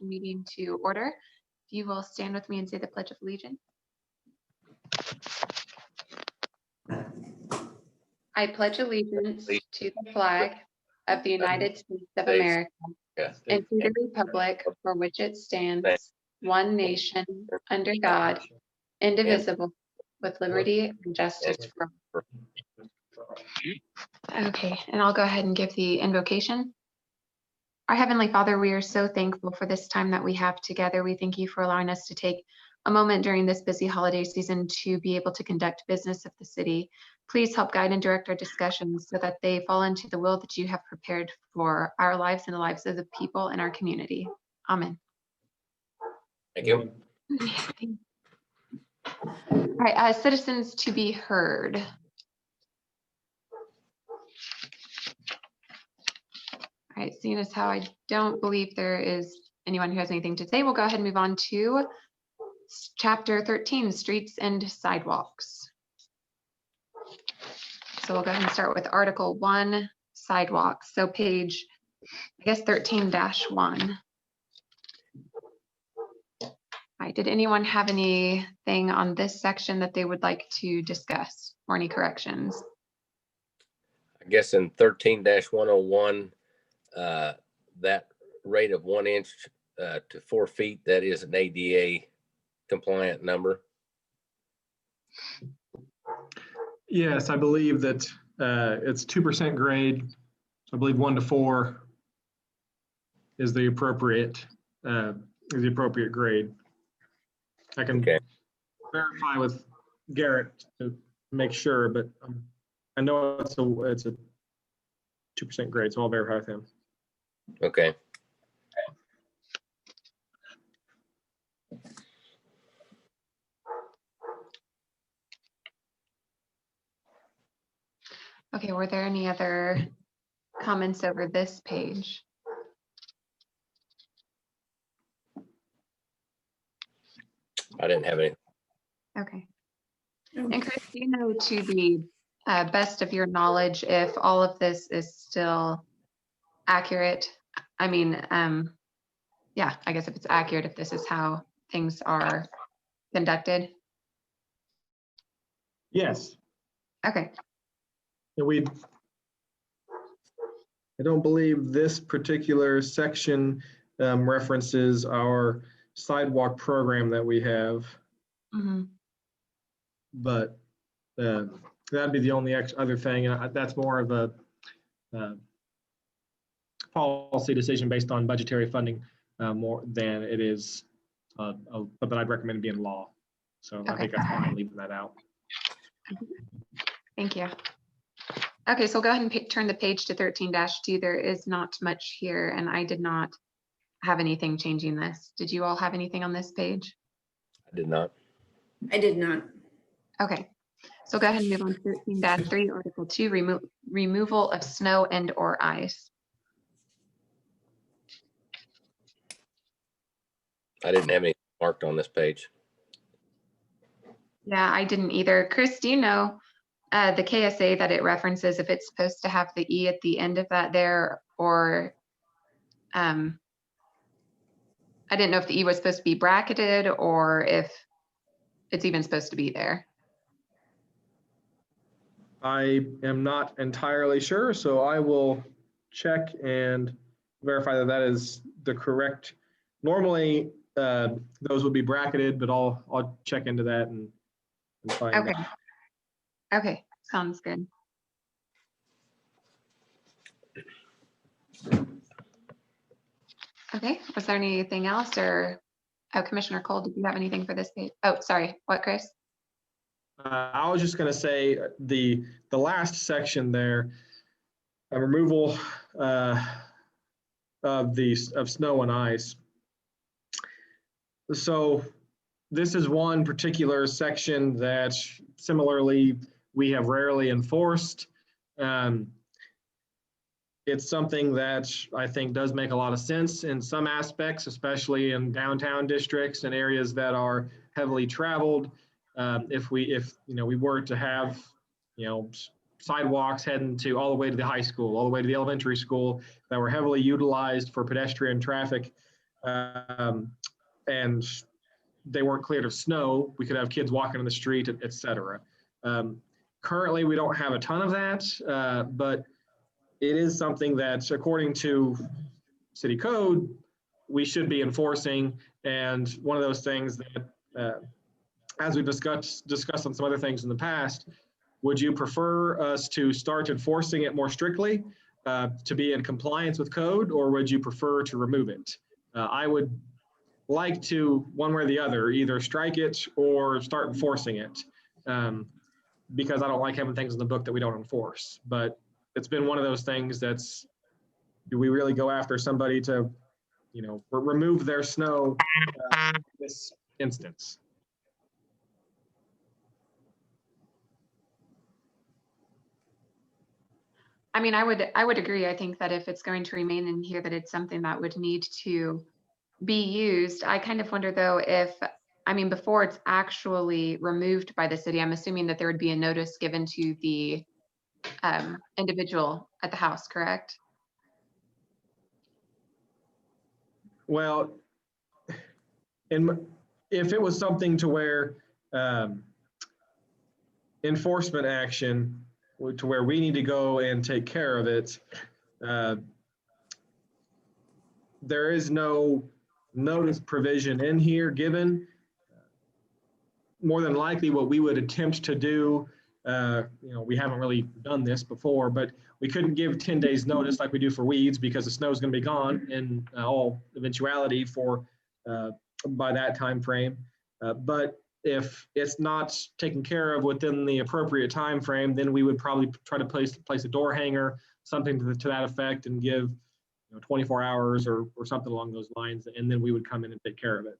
Meeting to order. If you will stand with me and say the Pledge of Allegiance. I pledge allegiance to the flag of the United States of America and to the republic for which it stands, one nation, under God, indivisible, with liberty and justice for all. Okay, and I'll go ahead and give the invocation. Our Heavenly Father, we are so thankful for this time that we have together. We thank you for allowing us to take a moment during this busy holiday season to be able to conduct business of the city. Please help guide and direct our discussions so that they fall into the will that you have prepared for our lives and the lives of the people in our community. Amen. Thank you. All right, citizens to be heard. All right, seeing as how I don't believe there is anyone who has anything to say, we'll go ahead and move on to Chapter 13, Streets and Sidewalks. So we'll go ahead and start with Article 1, Sidewalks. So page, I guess, 13-1. All right, did anyone have anything on this section that they would like to discuss or any corrections? I guess in 13-101, that rate of 1 inch to 4 feet, that is an ADA compliant number. Yes, I believe that it's 2% grade. So I believe 1 to 4 is the appropriate grade. I can verify with Garrett to make sure, but I know it's a 2% grade, so I'll verify with him. Okay. Okay, were there any other comments over this page? I didn't have any. Okay. And Chris, do you know, to the best of your knowledge, if all of this is still accurate? I mean, yeah, I guess if it's accurate, if this is how things are conducted. Yes. Okay. I don't believe this particular section references our sidewalk program that we have, but that'd be the only other thing. That's more of a policy decision based on budgetary funding more than it is, but I'd recommend being law. So okay. I think that's fine leaving that out. Thank you. Okay, so we'll go ahead and turn the page to 13-2. There is not much here, and I did not have anything changing this. Did you all have anything on this page? I did not. I did not. Okay, so go ahead and move on to 13-3, Article 2, removal of snow and or ice. I didn't have any marked on this page. Yeah, I didn't either. Chris, do you know the KSA that it references, if it's supposed to have the E at the end of that there, or I didn't know if the E was supposed to be bracketed or if it's even supposed to be there. I am not entirely sure, so I will check and verify that that is the correct. Normally, those would be bracketed, but I'll check into that and find out. Okay, sounds good. Okay, was there anything else, or Commissioner Cole, did you have anything for this page? Oh, sorry, what, Chris? I was just going to say the last section there, removal of snow and ice. So this is one particular section that similarly we have rarely enforced. It's something that I think does make a lot of sense in some aspects, especially in downtown districts and areas that are heavily traveled. If we were to have, sidewalks heading to all the way to the high school, all the way to the elementary school that were heavily utilized for pedestrian traffic, and they weren't cleared of snow, we could have kids walking in the street, et cetera. Currently, we don't have a ton of that, but it is something that, according to city code, we should be enforcing. And one of those things that, as we've discussed on some other things in the past, would you prefer us to start enforcing it more strictly to be in compliance with code, or would you prefer to remove it? I would like to, one way or the other, either strike it or start enforcing it, because I don't like having things in the book that we don't enforce. But it's been one of those things that's, do we really go after somebody to, remove their snow in this instance? I mean, I would agree. I think that if it's going to remain in here, that it's something that would need to be used. I kind of wonder though if, I mean, before it's actually removed by the city, I'm assuming that there would be a notice given to the individual at the house, correct? Well, if it was something to where enforcement action, to where we need to go and take care of it, there is no notice provision in here given. More than likely what we would attempt to do, we haven't really done this before, but we couldn't give 10 days notice like we do for weeds, because the snow is going to be gone in all eventuality for by that time frame. But if it's not taken care of within the appropriate time frame, then we would probably try to place a door hanger, something to that effect, and give 24 hours or something along those lines, and then we would come in and take care of it.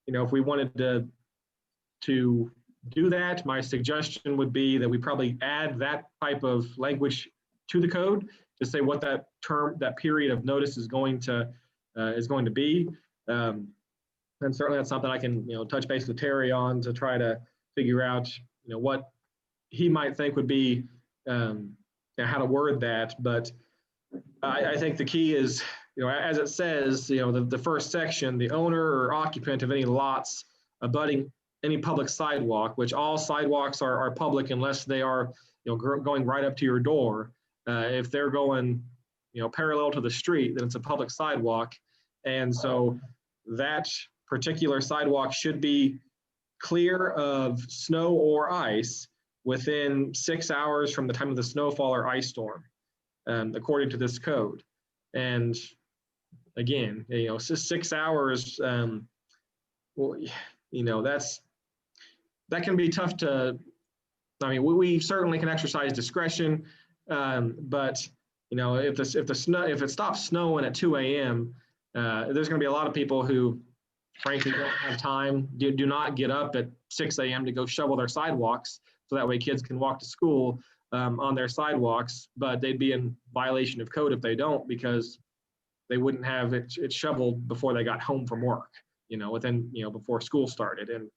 If we wanted to do that, my suggestion would be that we probably add that type of language to the code to say what that period of notice is going to be. And certainly that's something I can touch base with Terry on to try to figure out what he might think would be how to word that. But I think the key is, as it says, the first section, the owner or occupant of any lots abutting any public sidewalk, which all sidewalks are public unless they are going right up to your door. If they're going parallel to the street, then it's a public sidewalk. And so that particular sidewalk should be clear of snow or ice within 6 hours from the time of the snowfall or ice storm, according to this code. And again, 6 hours, that can be tough to, we certainly can exercise discretion, but if it stops snowing at 2 a.m., there's going to be a lot of people who frankly don't have time, do not get up at 6 a.m. to go shovel their sidewalks, so that way kids can walk to school on their sidewalks, but they'd be in violation of code if they don't, because they wouldn't have it shoveled before they got home from work, before school started. And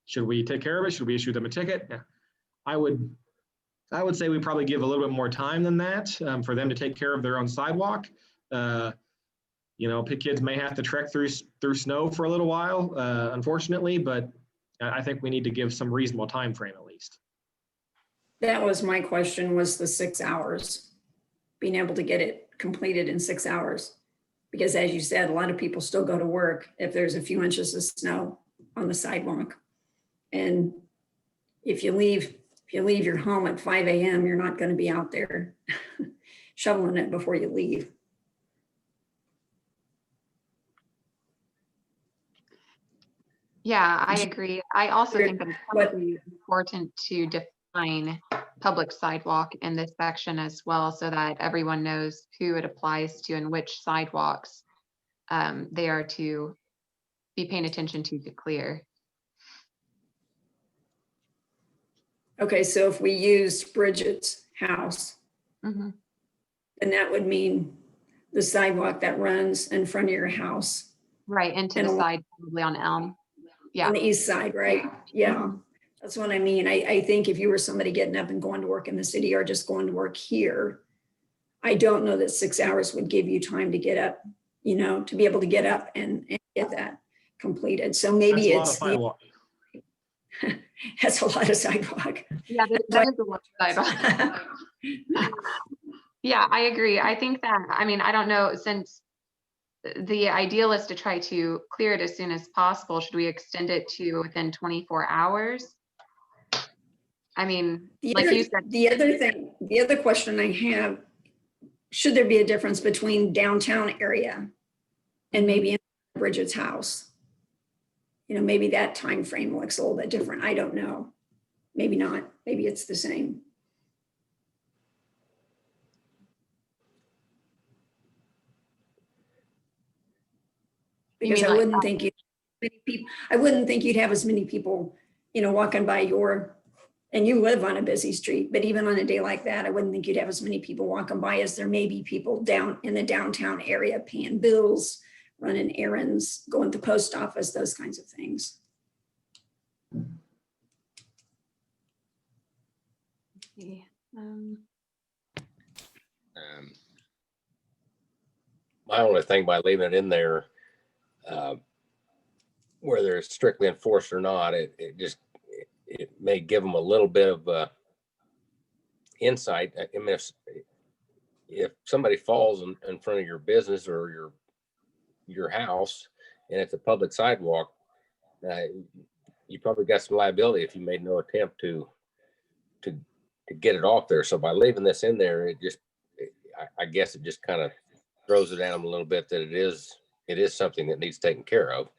should we take care of it? Should we issue them a ticket? Yeah. I would say we probably give a little bit more time than that for them to take care of their own sidewalk. Kids may have to trek through snow for a little while, unfortunately, but I think we need to give some reasonable time frame at least. That was my question, was the 6 hours, being able to get it completed in 6 hours. Because as you said, a lot of people still go to work if there's a few inches of snow on the sidewalk. And if you leave your home at 5 a.m., you're not going to be out there shoveling it before you leave. Yeah, I agree. I also think that it's probably important to define public sidewalk in this section as well, so that everyone knows who it applies to and which sidewalks they are to be paying attention to clear. Okay, so if we used Bridget's house, Mm-hmm. then that would mean the sidewalk that runs in front of your house. Right, and to the side, probably on Elm. Yeah. On the east side, right? Yeah, that's what I mean. I think if you were somebody getting up and going to work in the city or just going to work here, I don't know that 6 hours would give you time to get up you know, to be able to get up and get that completed. So maybe That's a lot of it's sidewalk. that's a lot of sidewalk. Yeah, that is a lot of sidewalk. Yeah, I agree. I think that, I mean, I don't know, since the ideal is to try to clear it as soon as possible, should we extend it to within 24 hours? I mean, like you said, The other question I have, should there be a difference between downtown area and maybe in Bridget's house? You know, maybe that time frame looks a little bit different. I don't know. Maybe not. Maybe it's the same. Because I wouldn't think you'd have as many people, you know, walking by your, and you live on a busy street, but even on a day like that, I wouldn't think you'd have as many people walking by as there may be people down in the downtown area paying bills, running errands, going to the post office, those kinds of things. My only thing by leaving it in there, whether it's strictly enforced or not, it may give them a little bit of insight. I mean, if somebody falls in front of your business or your house and it's a public sidewalk, you probably got some liability if you made no attempt to get it off there. So by leaving this in there, I guess it just kind of throws it at them a little bit that it is something that needs taken care of.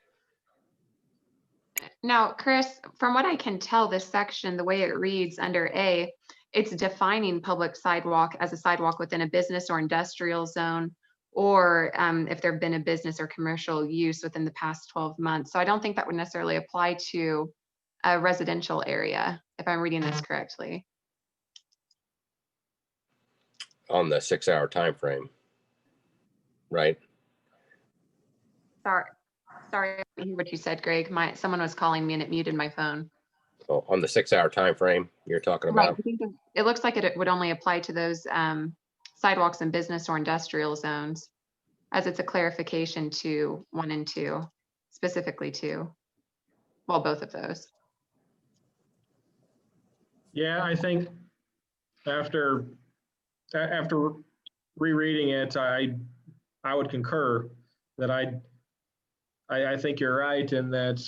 now, Chris, from what I can tell, this section, the way it reads under A, it's defining public sidewalk as a sidewalk within a business or industrial zone, or if there have been a business or commercial use within the past 12 months. So I don't think that would necessarily apply to a residential area, if I'm reading this correctly. On the 6-hour time frame, right? Sorry, I didn't hear what you said, Greg. Someone was calling me and it muted my phone. So on the 6-hour time frame you're talking Right. about. I think it looks like it would only apply to those sidewalks in business or industrial zones, as it's a clarification to 1 and 2, specifically 2. Well, both of those. Yeah, I think after rereading it, I would concur that I think you're right in that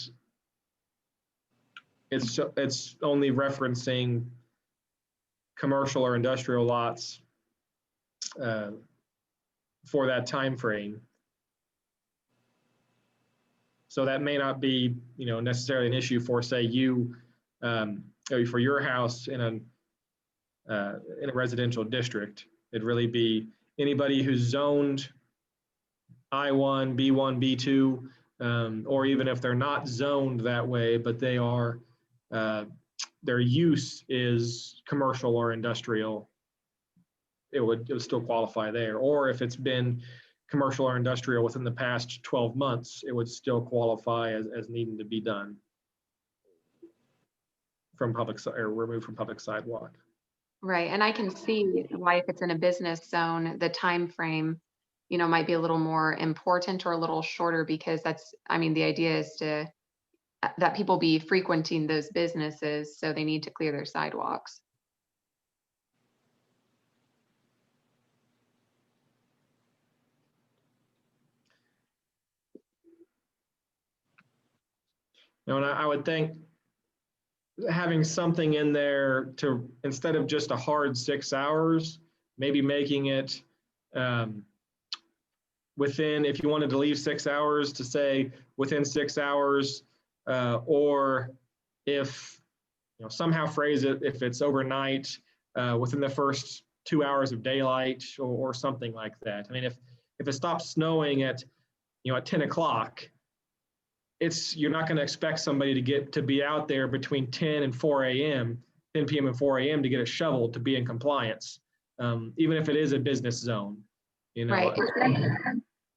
it's only referencing commercial or industrial lots for that time frame. So that may not be, you know, necessarily an issue for, say, you for your house in a residential district. It'd really be anybody who's zoned I1, B1, B2, or even if they're not zoned that way, but they are, their use is commercial or industrial, it would still qualify there. Or if it's been commercial or industrial within the past 12 months, it would still qualify as needing to be done from public or removed from public sidewalk. Right. And I can see why, if it's in a business zone, the time frame, you know, might be a little more important or a little shorter, because that's, I mean, the idea is that people be frequenting those businesses, so they need to clear their sidewalks. You know, and I would think having something in there to, instead of just a hard 6 hours, maybe making it within, if you wanted to leave 6 hours, to say within 6 hours, or if, you know, somehow phrase it, if it's overnight, within the first 2 hours of daylight, or something like that. I mean, if it stops snowing at, you know, at 10 o'clock, you're not going to expect somebody to be out there between 10 and 4 a.m., 10 p.m. and 4 a.m. to get it shoveled to be in compliance, even if it is a business zone. You know, Right.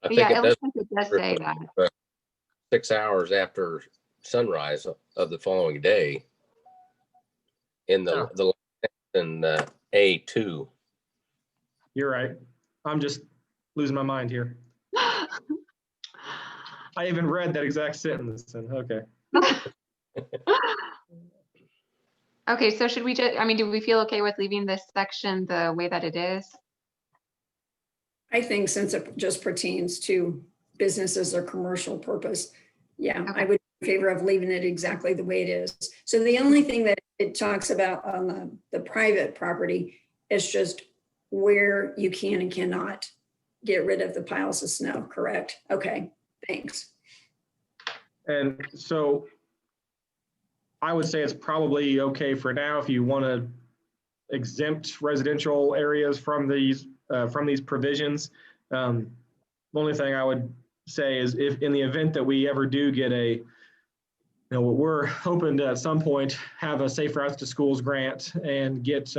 I think Yeah, it does, looks like it does say that. 6 hours after sunrise of the following day in the A2. You're right. I'm just losing my mind here. I even read that exact sentence and okay. Okay, so should we just, I mean, do we feel okay with leaving this section the way that it is? I think since it just pertains to businesses or commercial purpose, yeah, I Okay. would be in favor of leaving it exactly the way it is. So the only thing that it talks about on the private property is just where you can and cannot get rid of the piles of snow, correct? Okay, thanks. And so I would say it's probably okay for now if you want to exempt residential areas from these provisions. The only thing I would say is if in the event that we ever do get we're hoping to at some point have a Safe Routes to Schools grant and get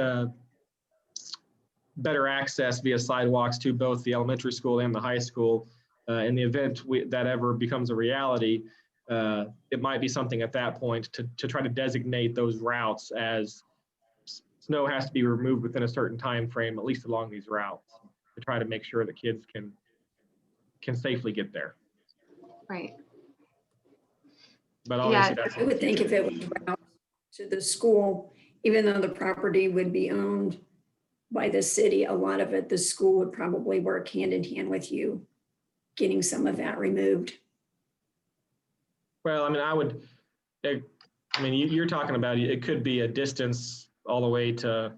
better access via sidewalks to both the elementary school and the high school. In the event that ever becomes a reality, it might be something at that point to try to designate those routes as snow has to be removed within a certain time frame, at least along these routes, to try to make sure that kids can safely get there. Right. But obviously, Yeah, that's I would think if it was route to the school, even though the property would be owned by the city, a lot of it, the school would probably work hand in hand with you, getting some of that removed. well, I mean, you're talking about it could be a distance all the way to,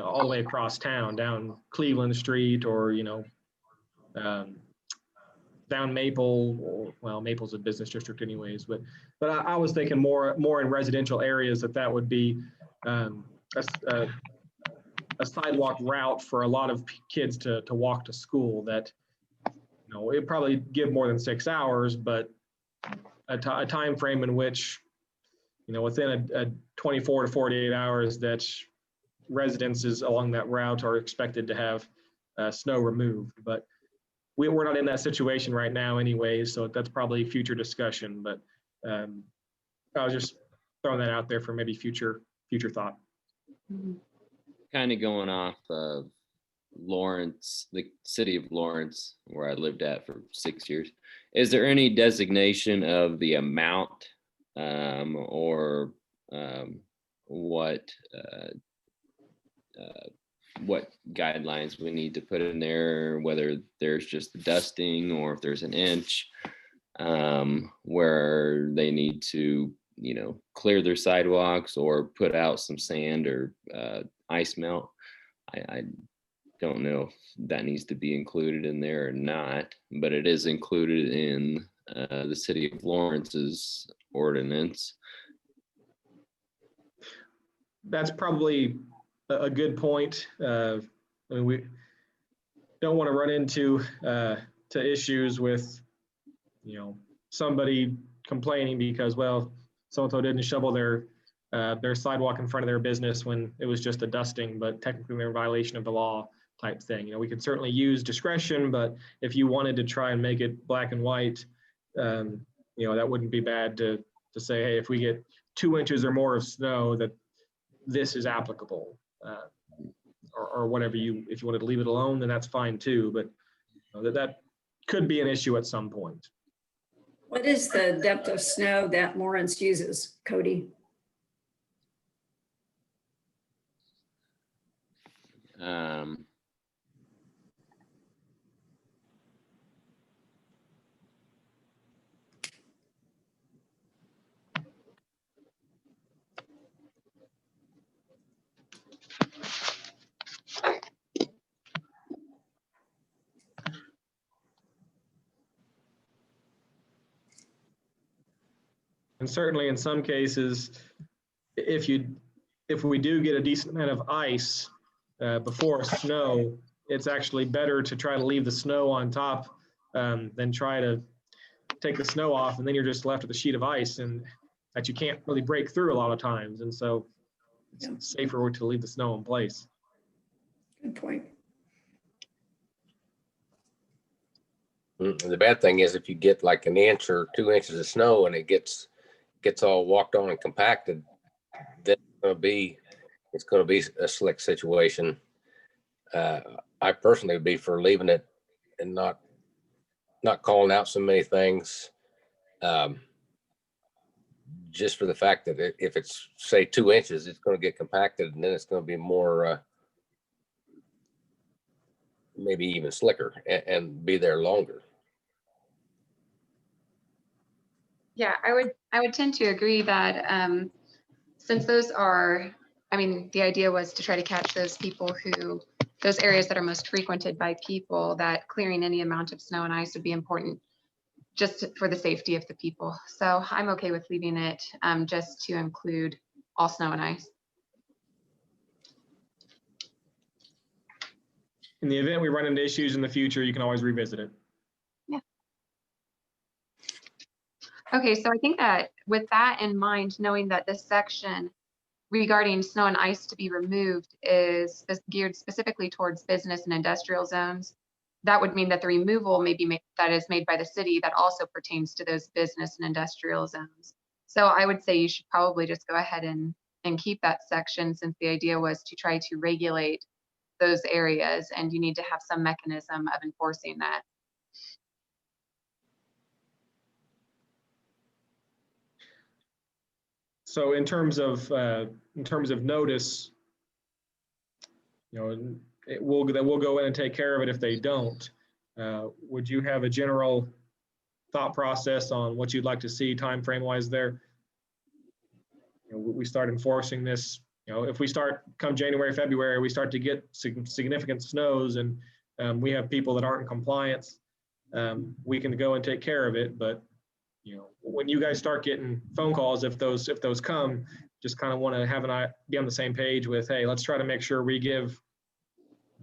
all the way across town, down Cleveland Street, or down Maple, or well, Maple's a business district anyways, but I was thinking more in residential areas that would be a sidewalk route for a lot of kids to walk to school. That it'd probably give more than 6 hours, but a time frame in which within a 24 to 48 hours that residences along that route are expected to have snow removed. But we're not in that situation right now anyway, so that's probably future discussion. But I was just throwing that out there for maybe future thought. Mhm. Kind of going off of Lawrence, the city of Lawrence, where I lived at for 6 years. Is there any designation of the amount or what guidelines we need to put in there, whether there's just the dusting or if there's an inch where they need to, clear their sidewalks or put out some sand or ice melt? I don't know if that needs to be included in there or not, but it is included in the city of Lawrence's ordinance. That's probably a good point. I mean, we don't want to run into to issues with somebody complaining because, well, so-and-so didn't shovel their sidewalk in front of their business when it was just a dusting, but technically they're in violation of the law type thing. We could certainly use discretion, but if you wanted to try and make it black and white, that wouldn't be bad to say, hey, if we get 2 inches or more of snow, that this is applicable, or whatever. If you wanted to leave it alone, then that's fine too. But that could be an issue at some point. What is the depth of snow that Lawrence uses, Cody? And certainly in some cases, if we do get a decent amount of ice before snow, it's actually better to try to leave the snow on top than try to take the snow off, and then you're just left with a sheet of ice and that you can't really break through a lot of times. And so it's safer to leave the snow in place. Good point. The bad thing is if you get like an inch or 2 inches of snow and it gets all walked on and compacted, then it's going to be a slick situation. I personally would be for leaving it and not not calling out so many things. Just for the fact that if it's say 2 inches, it's going to get compacted and then it's going to be more, maybe even slicker and be there longer. Yeah, I would tend to agree that since those are, I mean, the idea was to try to catch those those areas that are most frequented by people, that clearing any amount of snow and ice would be important just for the safety of the people. So I'm okay with leaving it just to include all snow and ice. In the event we run into issues in the future, you can always revisit it. Okay, so I think that with that in mind, knowing that this section regarding snow and ice to be removed is geared specifically towards business and industrial zones, that would mean that the removal may be made, that is made by the city, that also pertains to those business and industrial zones. So I would say you should probably just go ahead and keep that section, since the idea was to try to regulate those areas, and you need to have some mechanism of enforcing that. So in terms of notice, you know, we'll go in and take care of it if they don't. Would you have a general thought process on what you'd like to see time frame wise there? You know, we start enforcing this. You know, if we start come January, February, we start to get significant snows, and we have people that aren't in compliance, we can go and take care of it. But you know, when you guys start getting phone calls, if those come, just kind of want to have be on the same page with, hey, let's try to make sure we give,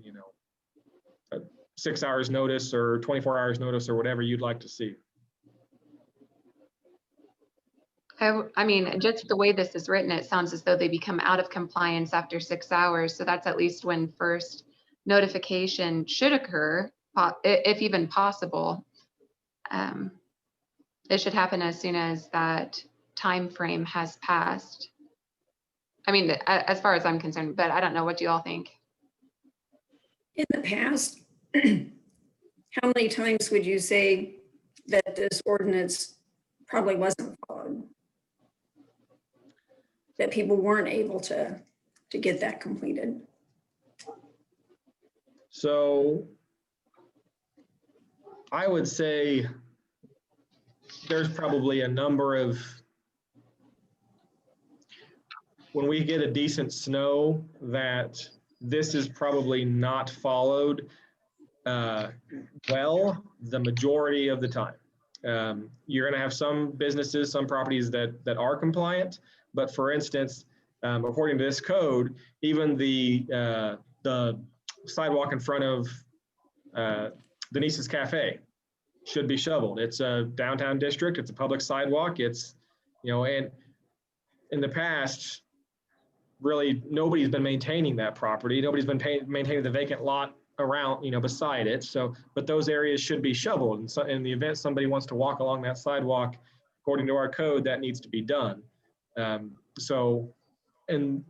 you know, 6 hours notice or 24 hours notice or whatever you'd like to see. I mean, just the way this is written, it sounds as though they become out of compliance after 6 hours. So that's at least when first notification should occur, if even possible. It should happen as soon as that time frame has passed. I mean, as far as I'm concerned, but I don't know. What do you all think? In the past, how many times would you say that this ordinance probably wasn't followed? That people weren't able to get that completed? So I would say there's probably a number of, when we get a decent snow, that this is probably not followed well the majority of the time. You're going to have some businesses, some properties that are compliant, but for instance, according to this code, even the sidewalk in front of Denise's Cafe should be shoveled. It's a downtown district. It's a public sidewalk. It's, you know, and in the past, really nobody's been maintaining that property. Nobody's been maintaining the vacant lot around, you know, beside it. So, but those areas should be shoveled. And so in the event somebody wants to walk along that sidewalk, according to our code, that needs to be done. So in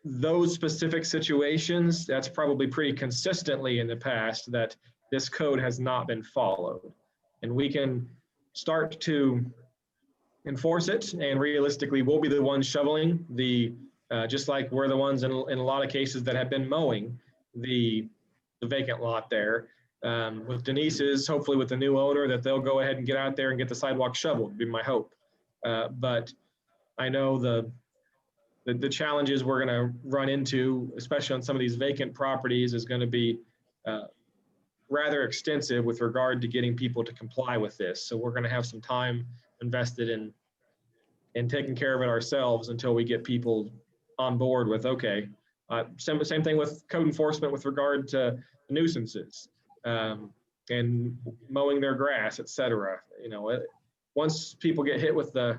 those specific situations, that's probably pretty consistently in the past that this code has not been followed. And we can start to enforce it, and realistically we'll be the ones shoveling the, just like we're the ones in a lot of cases that have been mowing the vacant lot there. With Denise's, hopefully with the new owner, that they'll go ahead and get out there and get the sidewalk shoveled, would be my hope. But I know the challenges we're going to run into, especially on some of these vacant properties, is going to be rather extensive with regard to getting people to comply with this. So we're going to have some time invested in taking care of it ourselves until we get people on board with, okay, same thing with code enforcement with regard to nuisances and mowing their grass, et cetera. You know, once people get hit with the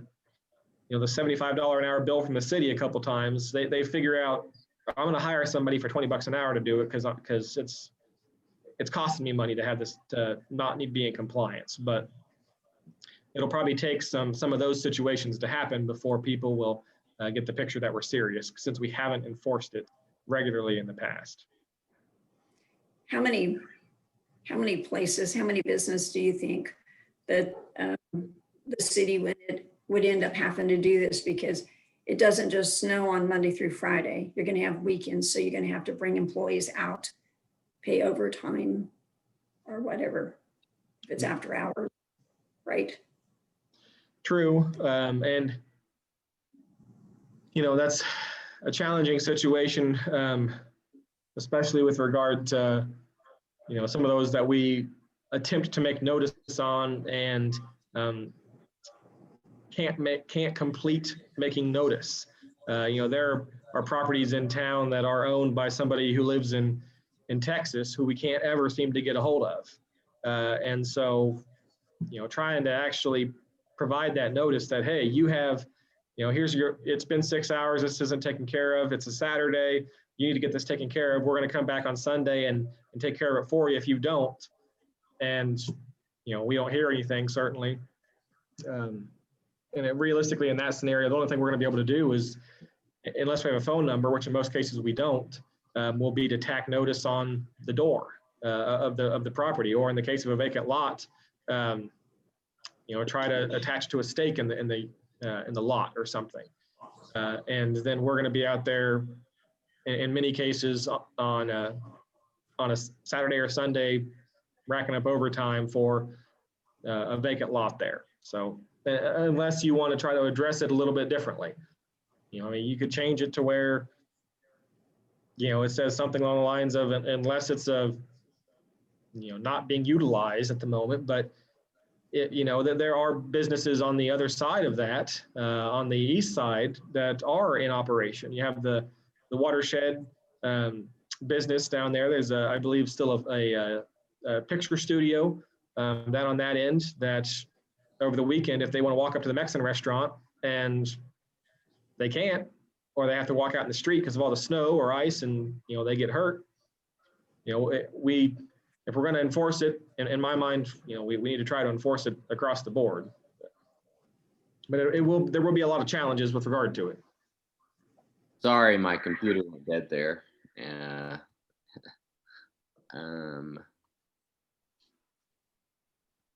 $75 an hour bill from the city a couple times, they figure out, I'm going to hire somebody for $20 an hour to do it because it's costing me money to have this, to not need to be in compliance. But it'll probably take some of those situations to happen before people will get the picture that we're serious, since we haven't enforced it regularly in the past. How many how many places, how many business do you think that the city would end up having to do this? Because it doesn't just snow on Monday through Friday. You're going to have weekends, so you're going to have to bring employees out, pay overtime or whatever, if it's after hours, right? True. And, that's a challenging situation, especially with regard to, some of those that we attempt to make notice on and can't complete making notice. There are properties in town that are owned by somebody who lives in Texas who we can't ever seem to get a hold of. And so, trying to actually provide that notice that, hey, you have, it's been 6 hours, this isn't taken care of, it's a Saturday, you need to get this taken care of. We're going to come back on Sunday and take care of it for you if you don't. And, we don't hear anything, certainly. And realistically, in that scenario, the only thing we're going to be able to do is, unless we have a phone number, which in most cases we don't, will be to tack notice on the door of the property, or in the case of a vacant lot, try to attach to a stake in the lot or something. And then we're going to be out there in many cases on a Saturday or Sunday, racking up overtime for a vacant lot there. So unless you want to try to address it a little bit differently, you could change it to where, it says something along the lines of, unless it's not being utilized at the moment, but there are businesses on the other side of that, on the east side, that are in operation. You have the watershed business down there. There's I believe still a picture studio down on that end, that over the weekend, if they want to walk up to the Mexican restaurant and they can't, or they have to walk out in the street because of all the snow or ice and, they get hurt, if we're going to enforce it, in my mind, we need to try to enforce it across the board. But there will be a lot of challenges with regard to it. Sorry, my computer went dead there.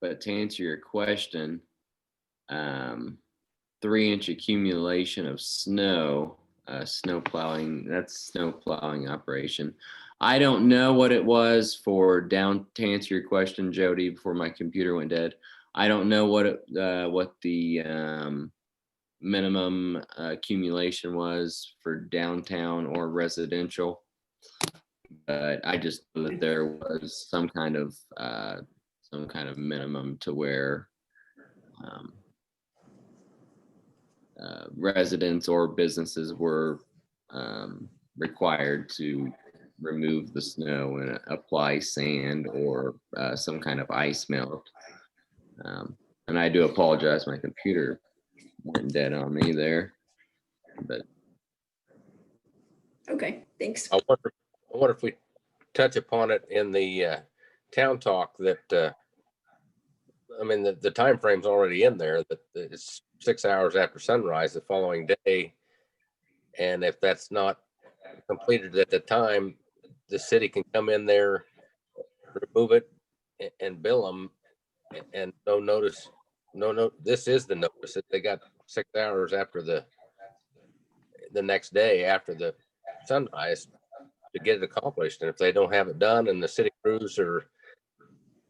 But to answer your question, 3-inch accumulation of snow, snow plowing, that's snow plowing operation. I don't know what it was to answer your question, Jody, before my computer went dead. I don't know what the minimum accumulation was for downtown or residential, but I just know that there was some kind of minimum to where residents or businesses were required to remove the snow and apply sand or some kind of ice melt. And I do apologize, my computer went dead on me there, but. Okay, thanks. I wonder if we touch upon it in the town talk that, the timeframe's already in there, that it's 6 hours after sunrise the following day. And if that's not completed at the time, the city can come in there, remove it, and bill them, and no notice. No, this is the notice that they got 6 hours after the next day after the sunrise to get it accomplished. And if they don't have it done and the city crews are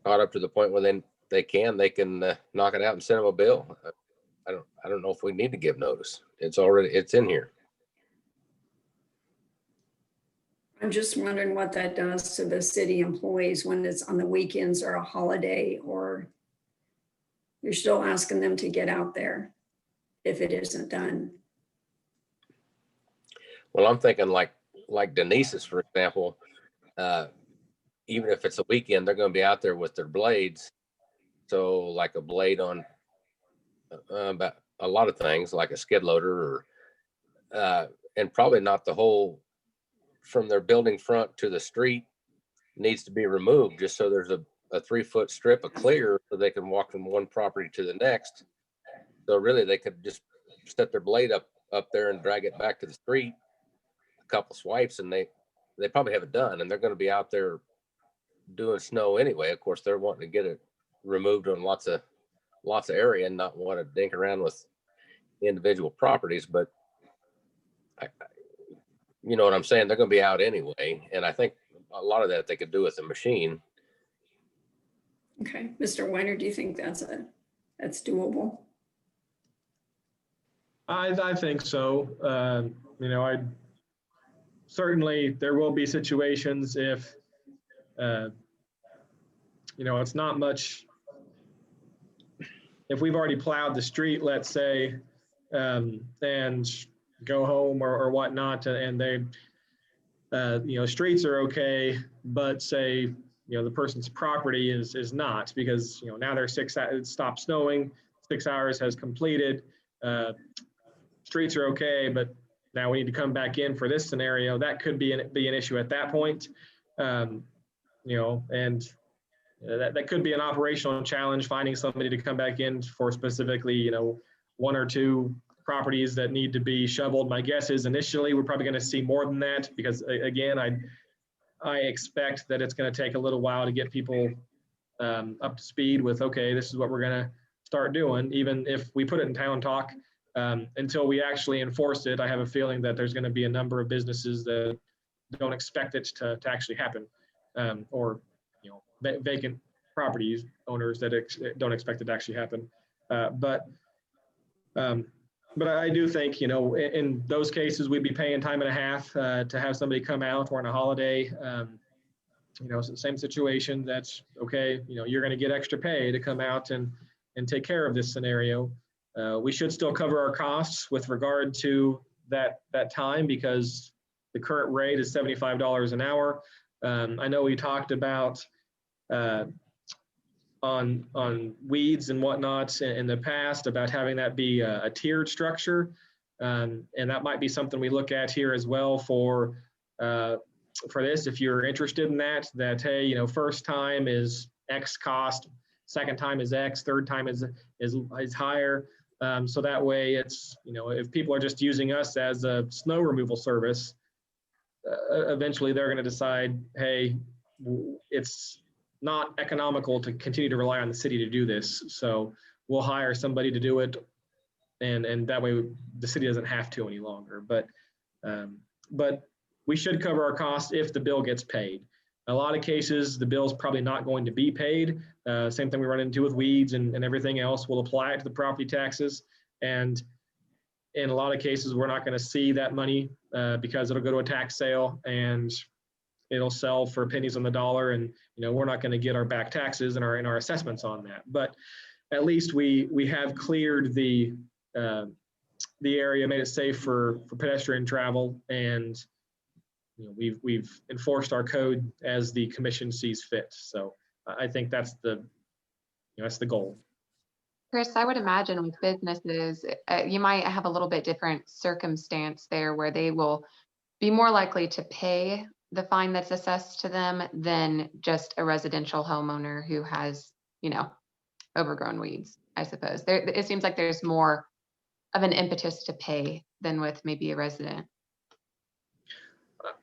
caught up to the point where they can knock it out and send them a bill. I don't know if we need to give notice. It's in here. I'm just wondering what that does to the city employees when it's on the weekends or a holiday, or you're still asking them to get out there if it isn't done. Well, I'm thinking like Denise's, for example, even if it's a weekend, they're going to be out there with their blades. So like a blade on about a lot of things, like a skid loader, or and probably not the whole from their building front to the street needs to be removed, just so there's a 3-foot strip of clear so they can walk from one property to the next. So really they could just set their blade up there and drag it back to the street, a couple swipes, and they probably have it done, and they're going to be out there doing snow anyway. Of course, they're wanting to get it removed on lots of area and not want to dink around with individual properties. But you know what I'm saying? They're going to be out anyway. And I think a lot of that they could do with a machine. Okay, Mr. Weiner, do you think that's doable? I think so. You know, I certainly there will be situations if you know, it's not much. If we've already plowed the street, let's say, and go home or whatnot, and they, you know, streets are okay, but say, you know, the person's property is not, because, you know, now they're it stopped snowing, 6 hours has completed, streets are okay, but now we need to come back in for this scenario. That could be an issue at that point, you know, and that could be an operational challenge, finding somebody to come back in for specifically, you know, 1 or 2 properties that need to be shoveled. My guess is initially we're probably going to see more than that, because again, I expect that it's going to take a little while to get people up to speed with, okay, this is what we're going to start doing. Even if we put it in town talk, until we actually enforce it, I have a feeling that there's going to be a number of businesses that don't expect it to actually happen, or, you know, vacant properties owners that don't expect it to actually happen. But I do think, you know, in those cases, we'd be paying time and a half to have somebody come out, or on a holiday. You know, same situation. That's okay. You know, you're going to get extra pay to come out and take care of this scenario. We should still cover our costs with regard to that time, because the current rate is $75 an hour. I know we talked about on weeds and whatnot in the past about having that be a tiered structure, and that might be something we look at here as well for this. If you're interested in that, hey, you know, first time is X cost, second time is X, third time is higher. So that way, it's, you know, if people are just using us as a snow removal service, eventually they're going to decide, hey, it's not economical to continue to rely on the city to do this, so we'll hire somebody to do it, and that way the city doesn't have to any longer. But we should cover our costs if the bill gets paid. In a lot of cases, the bill's probably not going to be paid. Same thing we run into with weeds and everything else. We'll apply it to the property taxes, and in a lot of cases, we're not going to see that money because it'll go to a tax sale and it'll sell for pennies on the dollar, and, you know, we're not going to get our back taxes and our assessments on that. But at least we have cleared the area, made it safe for pedestrian travel, and, you know, we've enforced our code as the commission sees fit. So I think that's the goal. Chris, I would imagine with businesses, you might have a little bit different circumstance there, where they will be more likely to pay the fine that's assessed to them than just a residential homeowner who has, you know, overgrown weeds, I suppose. It seems like there's more of an impetus to pay than with maybe a resident.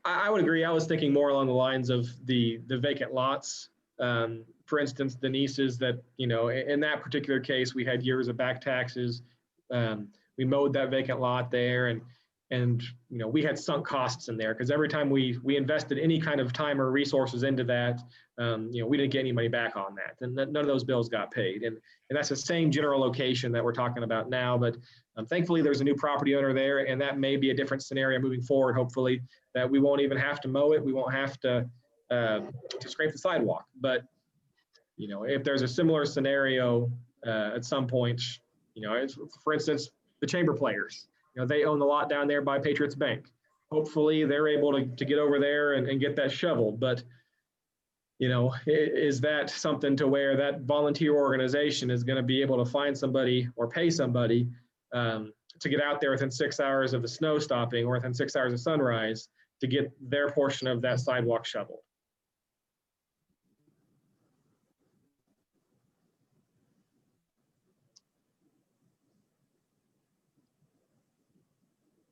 I would agree. I was thinking more along the lines of the vacant lots. For instance, the nieces that, you know, in that particular case, we had years of back taxes. We mowed that vacant lot there, and you know, we had sunk costs in there, because every time we invested any kind of time or resources into that, you know, we didn't get any money back on that, and none of those bills got paid. And that's the same general location that we're talking about now. But thankfully, there's a new property owner there, and that may be a different scenario moving forward. Hopefully, that we won't even have to mow it. We won't have to scrape the sidewalk. But, you know, if there's a similar scenario at some point, you know, for instance, the chamber players, you know, they own the lot down there by Patriots Bank. Hopefully they're able to get over there and get that shoveled. But, you know, is that something to where that volunteer organization is going to be able to find somebody or pay somebody to get out there within 6 hours of the snow stopping, or within 6 hours of sunrise, to get their portion of that sidewalk shoveled?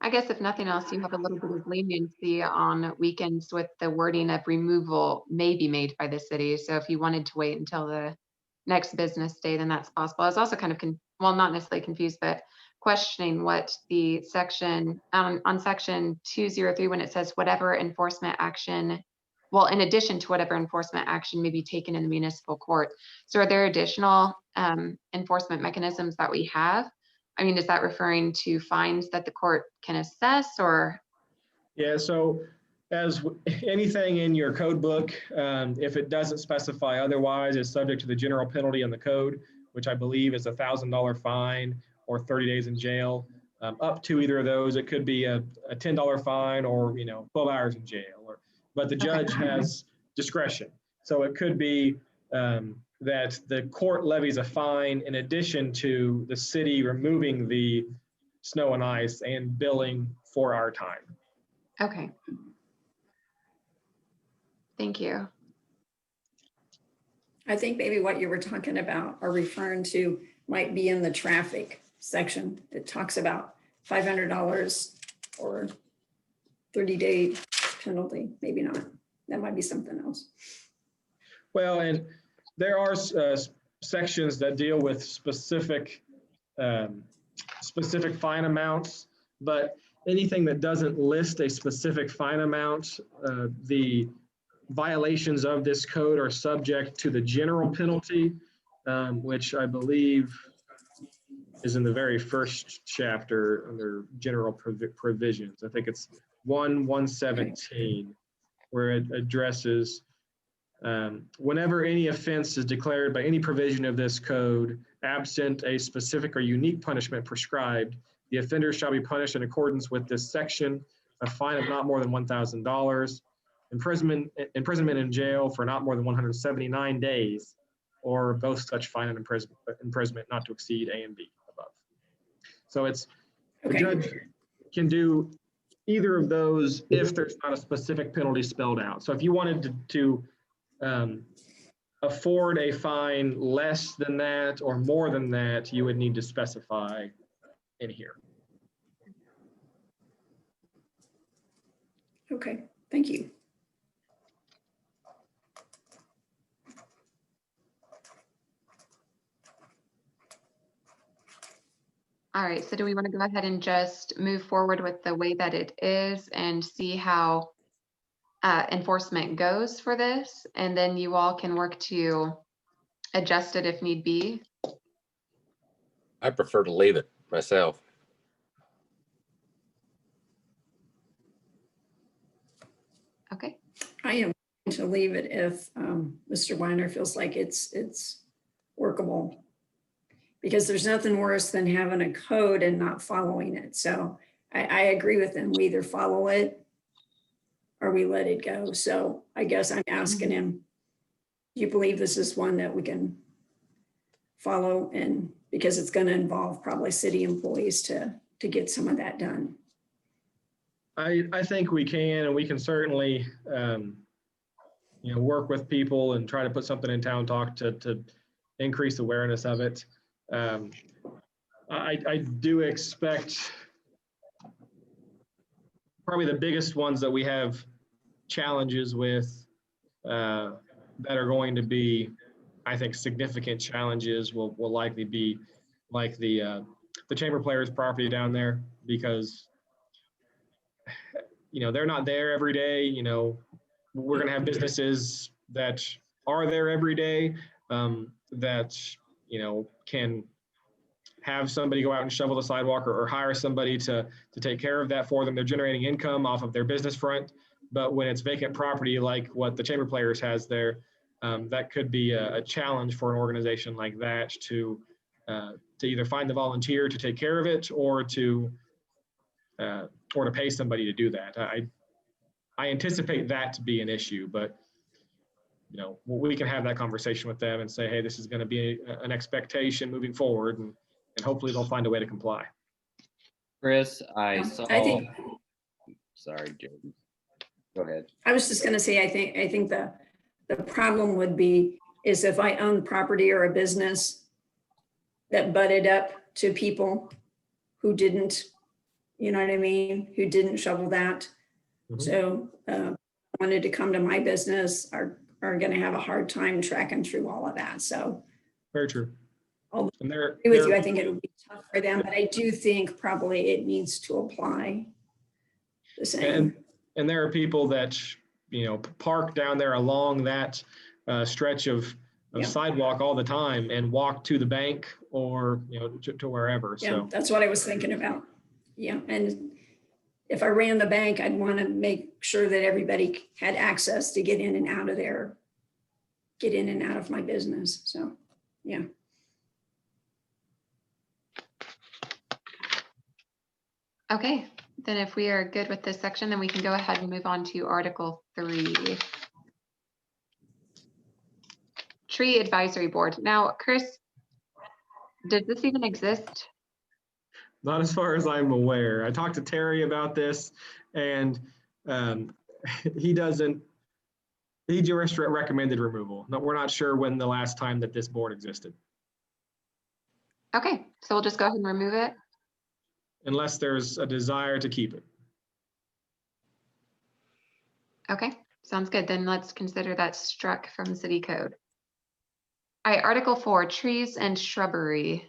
I guess if nothing else, you have a little bit of leniency on weekends with the wording of removal may be made by the city. So if you wanted to wait until the next business day, then that's possible. I was also kind of, well, not necessarily confused, but questioning what the section, on section 203, when it says whatever enforcement action, well, in addition to whatever enforcement action may be taken in the municipal court. So are there additional enforcement mechanisms that we have? I mean, is that referring to fines that the court can assess, or? Yeah, so as anything in your code book, if it doesn't specify otherwise, is subject to the general penalty in the code, which I believe is $1,000 fine or 30 days in jail. Up to either of those, it could be a $10 fine or 12 hours in jail. But the judge has discretion, so it could be that the court levies a fine in addition to the city removing the snow and ice and billing for our time. Okay. Thank you. I think maybe what you were talking about or referring to might be in the traffic section that talks about $500 or 30-day penalty. Maybe not. That might be something else. Well, and there are sections that deal with specific fine amounts, but anything that doesn't list a specific fine amount, the violations of this code are subject to the general penalty, which I believe is in the very first chapter under general provisions. I think it's 117, where it addresses whenever any offense is declared by any provision of this code, absent a specific or unique punishment prescribed, the offender shall be punished in accordance with this section, a fine of not more than $1,000, imprisonment in jail for not more than 179 days, or both such fine and imprisonment not to exceed A and B above. So it's, the judge can do either of those if there's not a specific penalty spelled out. So if you wanted to afford a fine less than that or more than that, you would need to specify in here. Okay, thank you. All right, so do we want to go ahead and just move forward with the way that it is and see how enforcement goes for this? And then you all can work to adjust it if need be. I prefer to leave it myself. Okay. I am going to leave it if Mr. Weiner feels like it's workable. Because there's nothing worse than having a code and not following it. So I agree with him. We either follow it or we let it go. So I guess I'm asking him, do you believe this is one that we can follow? And because it's going to involve probably city employees to get some of that done. I think we can, and we can certainly work with people and try to put something in town talk to increase awareness of it. I do expect probably the biggest ones that we have challenges with that are going to be, I think, significant challenges will likely be like the Chamber Players property down there, because they're not there every day. We're going to have businesses that are there every day that can have somebody go out and shovel the sidewalk or hire somebody to take care of that for them. They're generating income off of their business front. But when it's vacant property, like what the Chamber Players has there, that could be a challenge for an organization like that to either find the volunteer to take care of it or to pay somebody to do that. I anticipate that to be an issue, but we can have that conversation with them and say, hey, this is going to be an expectation moving forward, and hopefully they'll find a way to comply. Chris, I think, sorry, Jordan. Go ahead. I was just going to say, I think the problem would be is if I own property or a business that butted up to people who didn't you know what I mean, who didn't shovel that. Mhm. So wanted to come to my business are going to have a hard time tracking through all of that. So Very true. I'll And there, agree with you. there- I think it would be tough for them, but I do think probably it needs to apply the same. and there are people that, you know, park down there along that stretch of Yeah. sidewalk all the time and walk to the bank or, you know, to wherever. Yeah, So, that's what I was thinking about. Yeah, and if I ran the bank, I'd want to make sure that everybody had access to get in and out of there, get in and out of my business. So, yeah. Okay, then if we are good with this section, then we can go ahead and move on to Article 3. Tree Advisory Board. Now, Chris, does this even exist? not as far as I'm aware. I talked to Terry about this, and he just recommended removal. No, we're not sure when the last time that this board existed, Okay, so we'll just go ahead and remove it. unless there's a desire to keep it. Okay, sounds good. Then let's consider that struck from the city code. All right, Article 4, trees and shrubbery.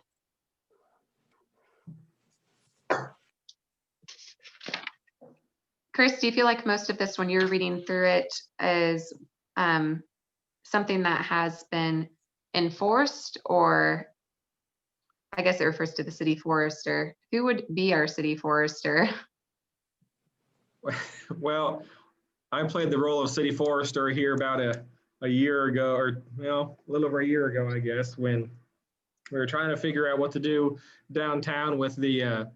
Chris, do you feel like most of this, when you're reading through it, is something that has been enforced, or I guess it refers to the city forester? Who would be our city forester? Well, I played the role of city forester here about a year ago, or a little over a year ago, I guess, when we were trying to figure out what to do downtown with the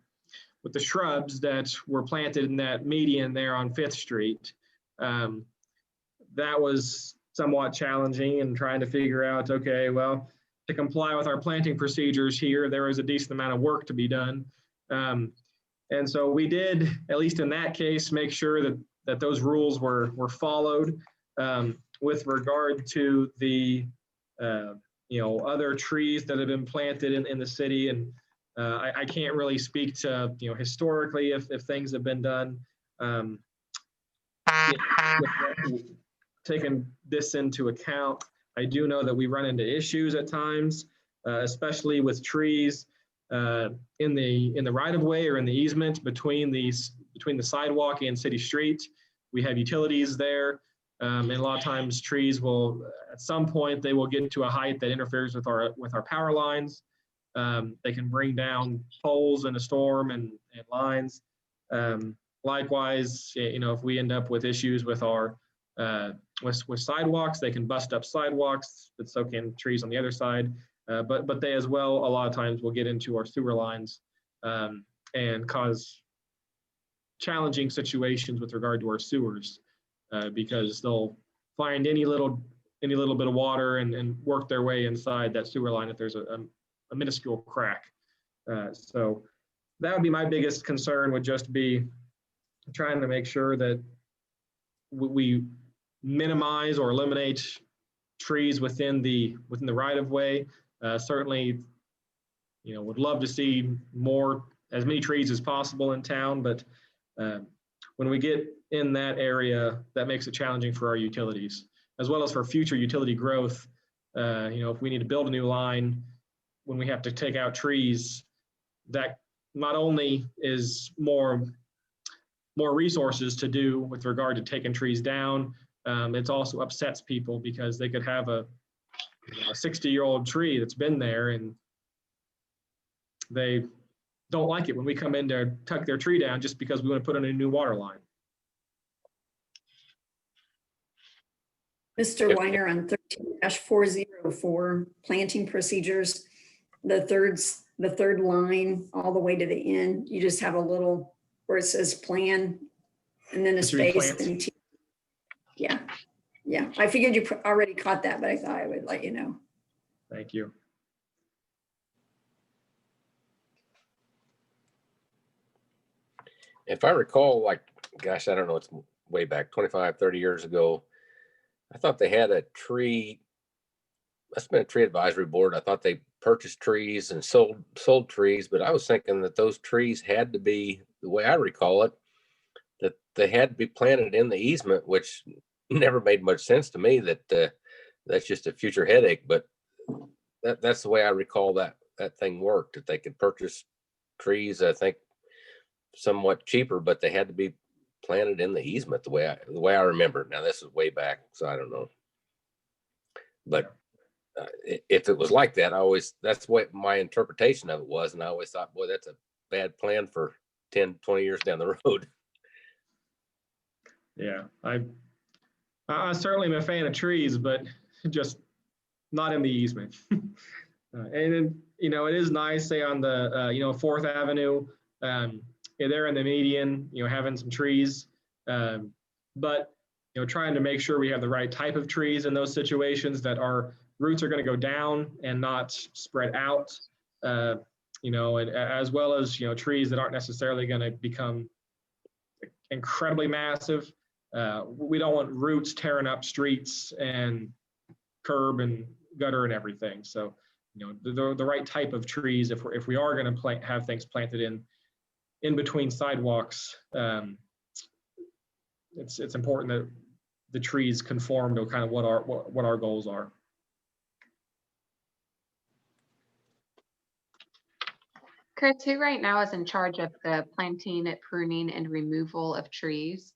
shrubs that were planted in that median there on 5th Street. That was somewhat challenging, and trying to figure out, okay, well, to comply with our planting procedures here, there was a decent amount of work to be done. And so we did, at least in that case, make sure that those rules were followed. With regard to the other trees that have been planted in the city, and I can't really speak to historically if things have been done. Taking this into account, I do know that we run into issues at times, especially with trees in the right of way or in the easement between the sidewalk and city street. We have utilities there, and a lot of times trees will, at some point, they will get to a height that interferes with our power lines. They can bring down poles in a storm and lines. Likewise, if we end up with issues with our with sidewalks, they can bust up sidewalks, but so can trees on the other side. But they as well, a lot of times, will get into our sewer lines and cause challenging situations with regard to our sewers, because they'll find any little bit of water and work their way inside that sewer line if there's a minuscule crack. So that would be my biggest concern, would just be trying to make sure that we minimize or eliminate trees within the right of way. Certainly, would love to see as many trees as possible in town, but when we get in that area, that makes it challenging for our utilities, as well as for future utility growth. If we need to build a new line, when we have to take out trees, that not only is more resources to do with regard to taking trees down, it also upsets people, because they could have a 60-year-old tree that's been there, and they don't like it when we come in to tuck their tree down just because we want to put in a new water line. Mr. Weiner, on 13-404 planting procedures, the third line all the way to the end, you just have a little where it says plan and then a space. Yeah. I figured you already caught that, but I thought I would let you know. Thank you. If I recall, gosh, I don't know, it's way back 25, 30 years ago, I thought they had a tree, must have been a tree advisory board. I thought they purchased trees and sold trees, but I was thinking that those trees had to be, the way I recall it, that they had to be planted in the easement, which never made much sense to me. That that's just a future headache, but that's the way I recall that thing worked. That they could purchase trees, I think, somewhat cheaper, but they had to be planted in the easement the way I remember it. Now this is way back, so I don't know. But if it was like that, that's what my interpretation of it was. And I always thought, boy, that's a bad plan for 10, 20 years down the road. Yeah, I certainly am a fan of trees, but just not in the easement. And then, it is nice, say on the, 4th Avenue, there in the median, having some trees. But, trying to make sure we have the right type of trees in those situations, that our roots are going to go down and not spread out, and as well as, trees that aren't necessarily going to become incredibly massive. We don't want roots tearing up streets and curb and gutter and everything. So, the right type of trees, if we are going to have things planted in between sidewalks, it's important that the trees conform to kind of what our goals are. Chris, who right now is in charge of the planting, pruning, and removal of trees?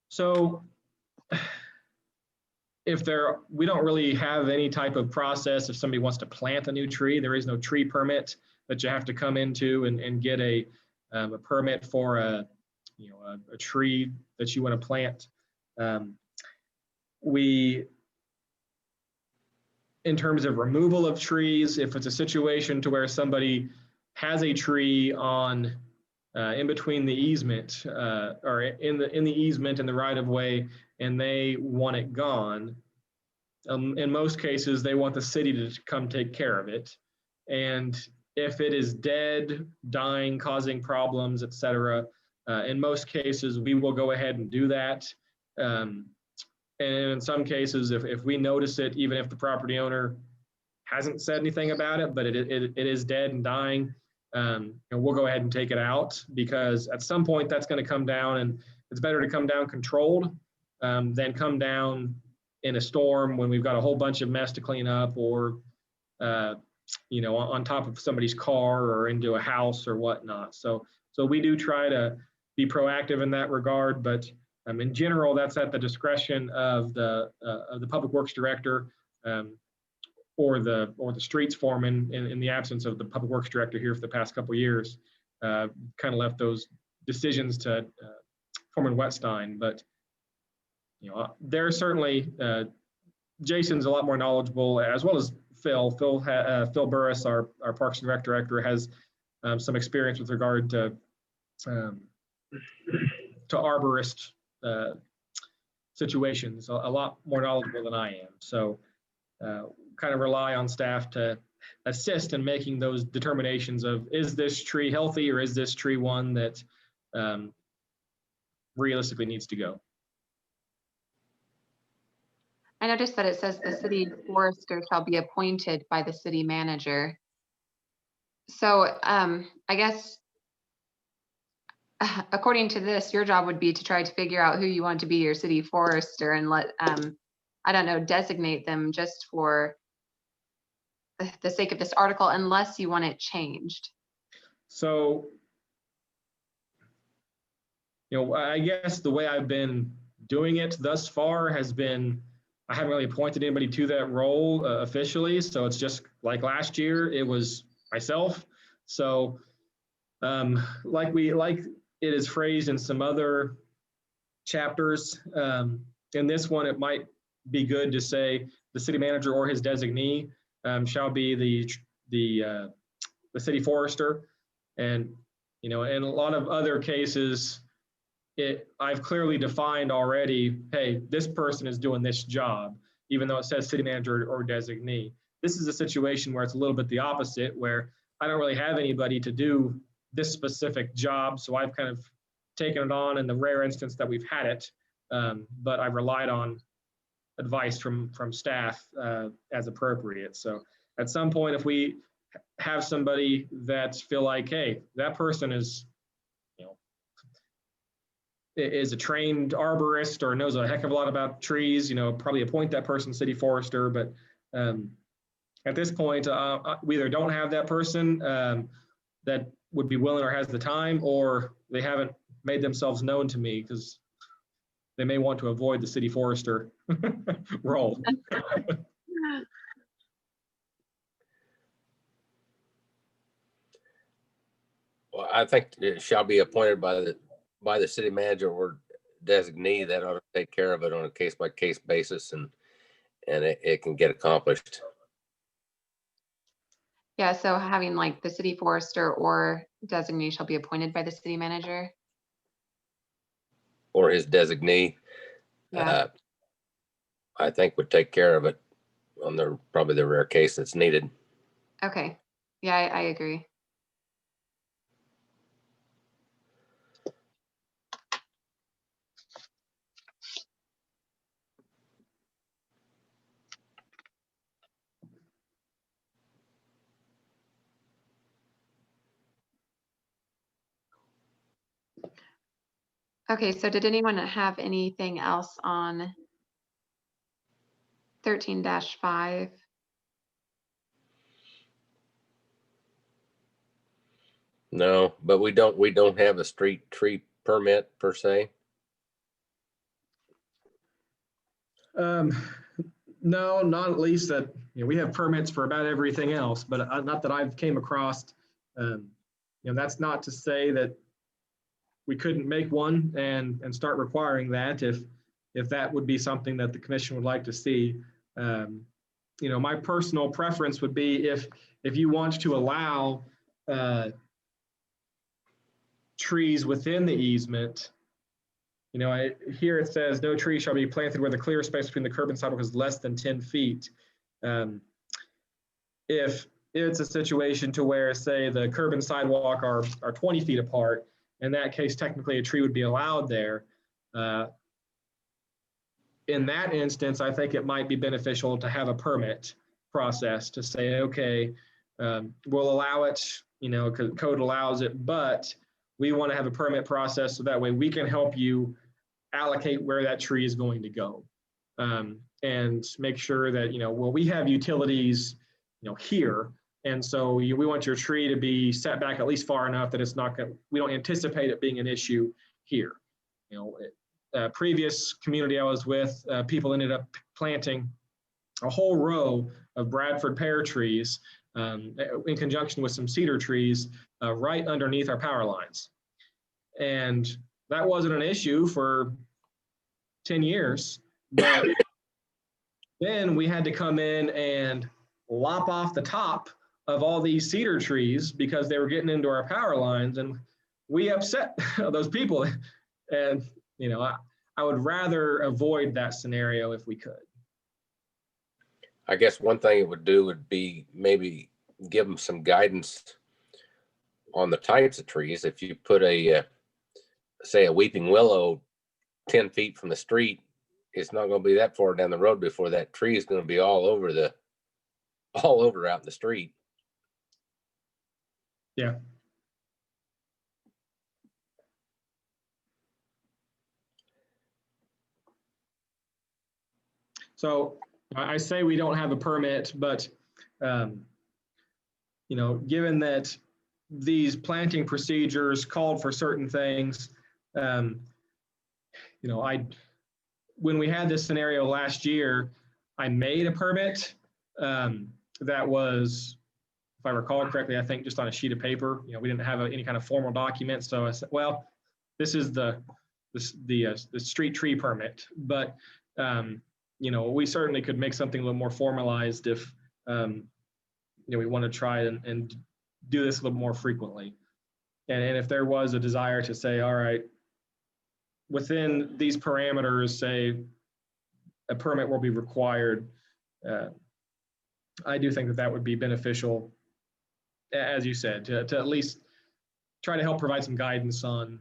So we don't really have any type of process. If somebody wants to plant a new tree, there is no tree permit that you have to come into and get a permit for a tree that you want to plant. In terms of removal of trees, if it's a situation to where somebody has a tree on in between the easement or in the easement in the right of way, and they want it gone, in most cases they want the city to come take care of it. And if it is dead, dying, causing problems, etc., in most cases we will go ahead and do that. And in some cases, if we notice it, even if the property owner hasn't said anything about it, but it is dead and dying, and we'll go ahead and take it out, because at some point that's going to come down, and it's better to come down controlled than come down in a storm when we've got a whole bunch of mess to clean up, or on top of somebody's car or into a house or whatnot. So we do try to be proactive in that regard, but in general, that's at the discretion of the public works director or the streets foreman. In the absence of the public works director here for the past couple of years, kind of left those decisions to Foreman Wetstein. But there's certainly Jason's a lot more knowledgeable, as well as Phil. Phil Burris, our Parks and Rec director, has some experience with regard to arborist situations, a lot more knowledgeable than I am. So kind of rely on staff to assist in making those determinations of, is this tree healthy, or is this tree one that realistically needs to go. I noticed that it says the city forester shall be appointed by the city manager. So I guess according to this, your job would be to try to figure out who you want to be your city forester and let, I don't know, designate them just for the sake of this article, unless you want it changed. So, I guess the way I've been doing it thus far has been, I haven't really appointed anybody to that role officially. So it's just like last year, it was myself. So like it is phrased in some other chapters. In this one, it might be good to say the city manager or his designee shall be the city forester. And in a lot of other cases, I've clearly defined already, hey, this person is doing this job, even though it says city manager or designee. This is a situation where it's a little bit the opposite, where I don't really have anybody to do this specific job. So I've kind of taken it on in the rare instance that we've had it, but I've relied on advice from staff as appropriate. So at some point, if we have somebody that feel like, hey, that person is, is a trained arborist or knows a heck of a lot about trees, probably appoint that person city forester. But at this point, we either don't have that person that would be willing or has the time, or they haven't made themselves known to me because they may want to avoid the city forester role. Well, I think it shall be appointed by the city manager or designee. That ought to take care of it on a case by case basis, and it can get accomplished. Yeah, so having like the city forester or designee shall be appointed by the city manager. Or his designee. Yeah. I think would take care of it on probably the rare case that's needed. Okay. Yeah, I agree. Okay, so did anyone have anything else on 13-5? No, but we don't have a street tree permit per se. No, not at least that, we have permits for about everything else, but not that I've came across. That's not to say that we couldn't make one and start requiring that if that would be something that the commission would like to see. My personal preference would be if you want to allow trees within the easement. Here it says no tree shall be planted where the clear space between the curb and sidewalk is less than 10 feet. If it's a situation to where, say, the curb and sidewalk are 20 feet apart, in that case, technically a tree would be allowed there. In that instance, I think it might be beneficial to have a permit process to say, okay, we'll allow it, because code allows it, but we want to have a permit process so that way we can help you allocate where that tree is going to go, and make sure that, we have utilities, here. And so we want your tree to be set back at least far enough that it's not going to, we don't anticipate it being an issue here. Previous community I was with, people ended up planting a whole row of Bradford pear trees in conjunction with some cedar trees right underneath our power lines. And that wasn't an issue for 10 years, but then we had to come in and lop off the top of all these cedar trees because they were getting into our power lines, and we upset those people. And, I would rather avoid that scenario if we could. I guess one thing it would do would be maybe give them some guidance on the types of trees. If you put say a weeping willow 10 feet from the street, it's not going to be that far down the road before that tree is going to be all over out in the street. Yeah. So I say we don't have a permit, but, given that these planting procedures called for certain things, when we had this scenario last year, I made a permit that was, if I recall correctly, I think just on a sheet of paper. We didn't have any kind of formal document. So I said, well, this is the street tree permit. But we certainly could make something a little more formalized if we want to try and do this a little more frequently. And if there was a desire to say, all right, within these parameters, say a permit will be required, I do think that would be beneficial, as you said, to at least try to help provide some guidance on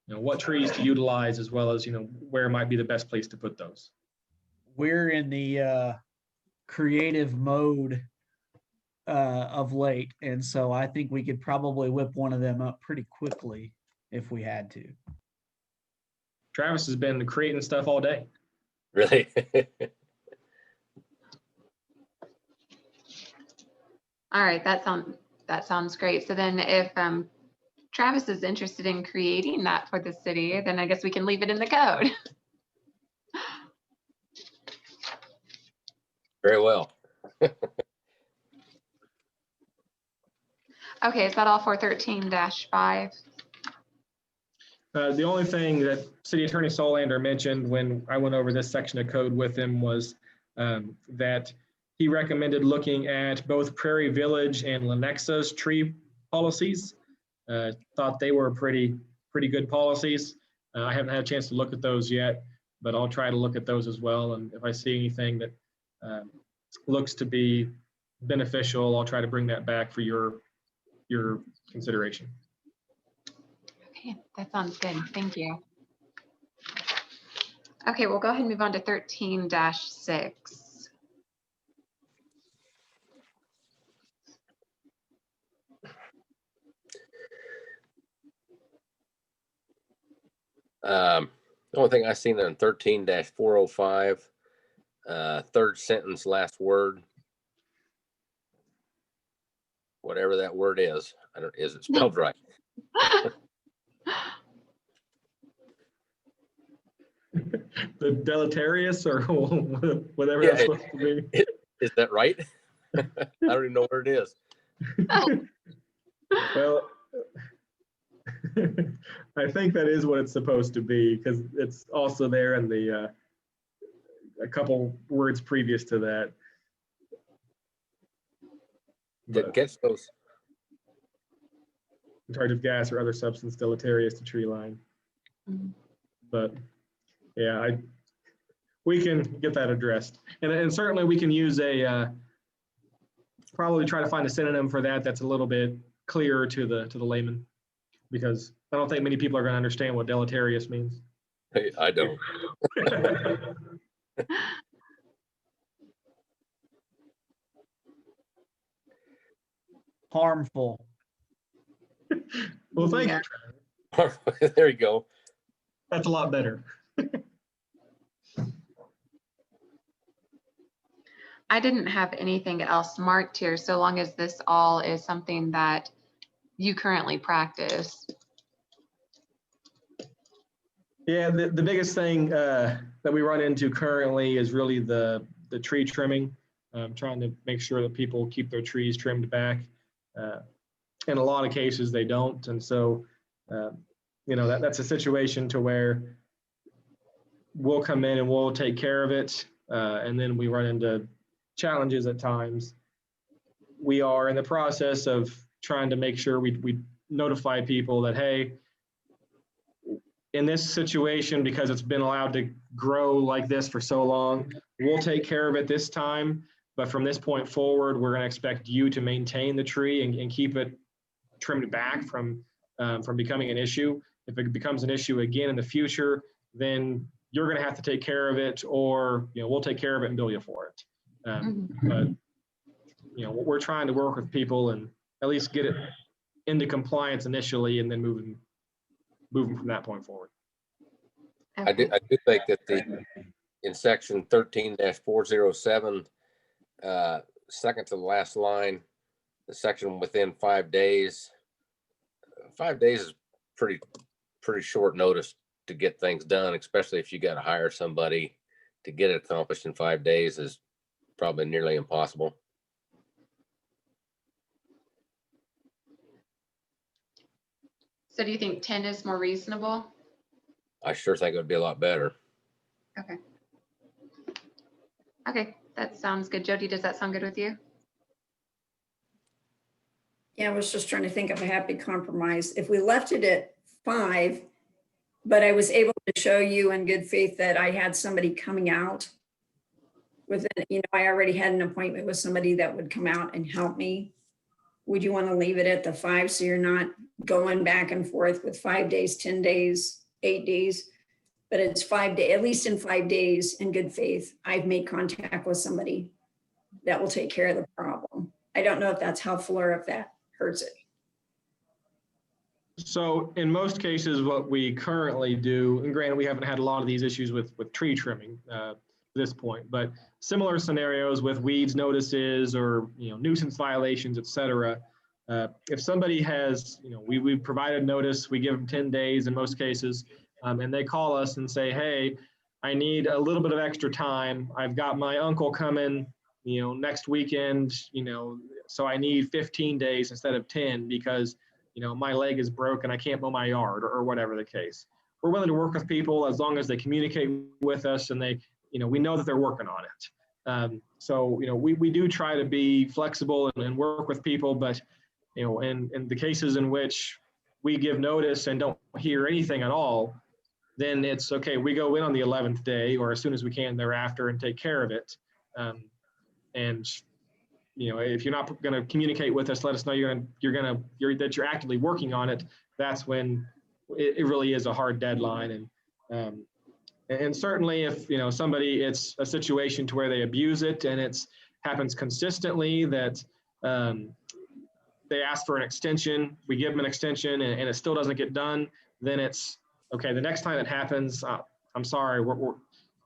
what trees to utilize, as well as where might be the best place to put those. We're in the creative mode of late. And so I think we could probably whip one of them up pretty quickly if we had to. Travis has been creating stuff all day. Really? All right, that sounds great. So then if Travis is interested in creating that for the city, then I guess we can leave it in the code. Very well. Okay, is that all for 13-5? The only thing that City Attorney Solander mentioned when I went over this section of code with him was that he recommended looking at both Prairie Village and Lenexa's tree policies. Thought they were pretty good policies. I haven't had a chance to look at those yet, but I'll try to look at those as well. And if I see anything that looks to be beneficial, I'll try to bring that back for your consideration. Okay, that sounds good. Thank you. Okay, we'll go ahead and move on to 13-6. The only thing I seen on 13-405, third sentence, last word, whatever that word is, is it spelled right? The deleterious or whatever Yeah, that's supposed to be. Is that right? I don't even know where it is. Well, I think that is what it's supposed to be because it's also there in the a couple words previous to that. Didn't catch those. In charge of gas or other substance deleterious to tree line. Mhm. But yeah, we can get that addressed. And certainly we can use probably try to find a synonym for that that's a little bit clearer to the layman, because I don't think many people are going to understand what deleterious means. Hey, I don't. Harmful. Well, thank Yeah. you. There you go. That's a lot better. I didn't have anything else marked here, so long as this all is something that you currently practice. Yeah, the biggest thing that we run into currently is really the tree trimming. Trying to make sure that people keep their trees trimmed back. In a lot of cases, they don't, and so that's a situation to where we'll come in and we'll take care of it, and then we run into challenges at times. We are in the process of trying to make sure we notify people that, hey, in this situation, because it's been allowed to grow like this for so long, we'll take care of it this time. But from this point forward, we're going to expect you to maintain the tree and keep it trimmed back from becoming an issue. If it becomes an issue again in the future, then you're going to have to take care of it, or we'll take care of it and bill you for it. But we're trying to work with people and at least get it into compliance initially, and then moving from that point forward. I do think that in section 13-407, second to the last line, the section within 5 days. 5 days is pretty short notice to get things done, especially if you got to hire somebody to get it accomplished in 5 days is probably nearly impossible. So do you think 10 is more reasonable? I sure think it would be a lot better. Okay. Okay, that sounds good. Jody, does that sound good with you? Yeah, I was just trying to think of a happy compromise. If we left it at 5, but I was able to show you in good faith that I had somebody coming out with it, I already had an appointment with somebody that would come out and help me. Would you want to leave it at the 5 so you're not going back and forth with 5 days, 10 days, 8 days? But it's 5 days, at least in 5 days in good faith, I've made contact with somebody that will take care of the problem. I don't know if that's helpful or if that hurts it. So in most cases, what we currently do, and granted, we haven't had a lot of these issues with tree trimming at this point, but similar scenarios with weeds notices or nuisance violations, et cetera. If somebody has, we've provided notice, we give them 10 days in most cases, and they call us and say, hey, I need a little bit of extra time. I've got my uncle coming, next weekend, so I need 15 days instead of 10 because my leg is broken, I can't mow my yard or whatever the case. We're willing to work with people as long as they communicate with us and they, we know that they're working on it. So, we do try to be flexible and work with people, but, in the cases in which we give notice and don't hear anything at all, then it's okay. We go in on the 11th day or as soon as we can thereafter and take care of it. And if you're not going to communicate with us, let us know that you're actively working on it. That's when it really is a hard deadline. And certainly if, somebody, it's a situation to where they abuse it and it's happens consistently that they ask for an extension, we give them an extension and it still doesn't get done, then it's okay. The next time it happens, I'm sorry,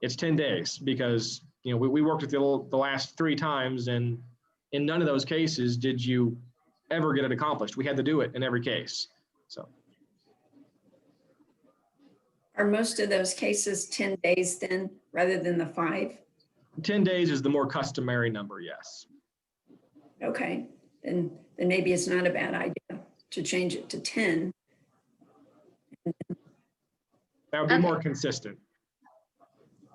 it's 10 days because, we worked with you the last 3 times and in none of those cases did you ever get it accomplished. We had to do it in every case. So. Are most of those cases 10 days then, rather than the 5? 10 days is the more customary number, yes. Okay, then maybe it's not a bad idea to change it to 10. That would be Okay. more consistent.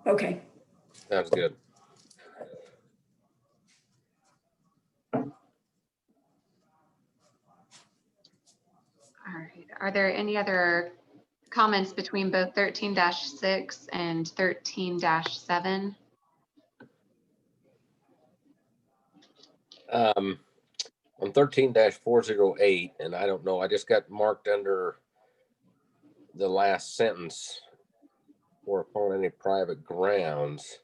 Okay, Sounds good. All right. Are there any other comments between both 13-6 and 13-7? On 13-408, and I don't know, I just got marked under the last sentence or upon any private grounds.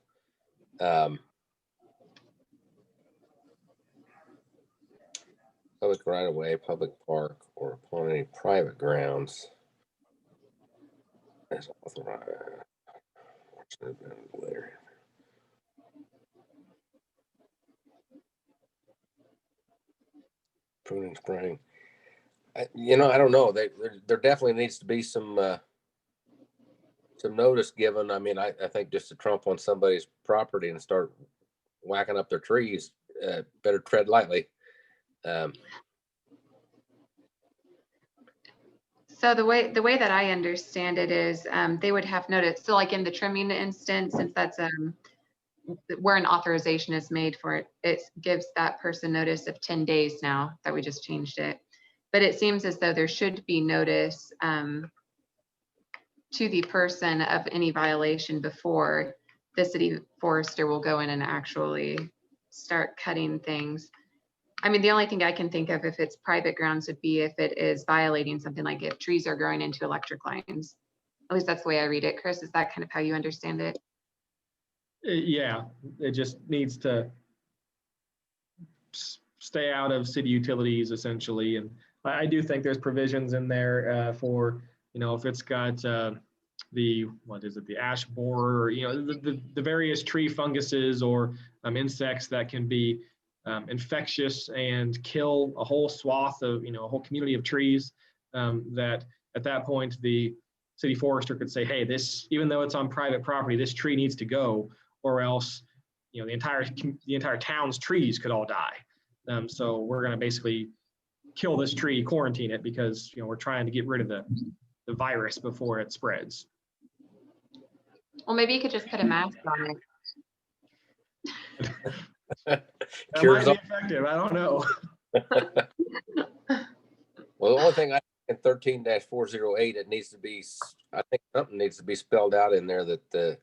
Public right of way, public park, or upon any private grounds. As authorized. Pruning, spraying. I don't know. There definitely needs to be some notice given. I mean, I think just to trump on somebody's property and start whacking up their trees, better tread lightly. So the way that I understand it is they would have notice. So like in the trimming instance, since that's where an authorization is made for it, it gives that person notice of 10 days now that we just changed it. But it seems as though there should be notice to the person of any violation before the city forester will go in and actually start cutting things. I mean, the only thing I can think of if it's private grounds would be if it is violating something like if trees are growing into electric lines. At least that's the way I read it. Chris, is that kind of how you understand it? Yeah, it just needs to stay out of city utilities essentially. And I do think there's provisions in there for, if it's got the ash borer, the various tree funguses or insects that can be infectious and kill a whole swath of, a whole community of trees, that at that point the city forester could say, hey, this, even though it's on private property, this tree needs to go, or else, the entire town's trees could all die. So we're going to basically kill this tree, quarantine it because, we're trying to get rid of the virus before it spreads. Well, maybe you could just put a mask on it. That Cures might all. be effective. I don't know. Well, the only thing in 13-408, it needs to be, I think something needs to be spelled out in there that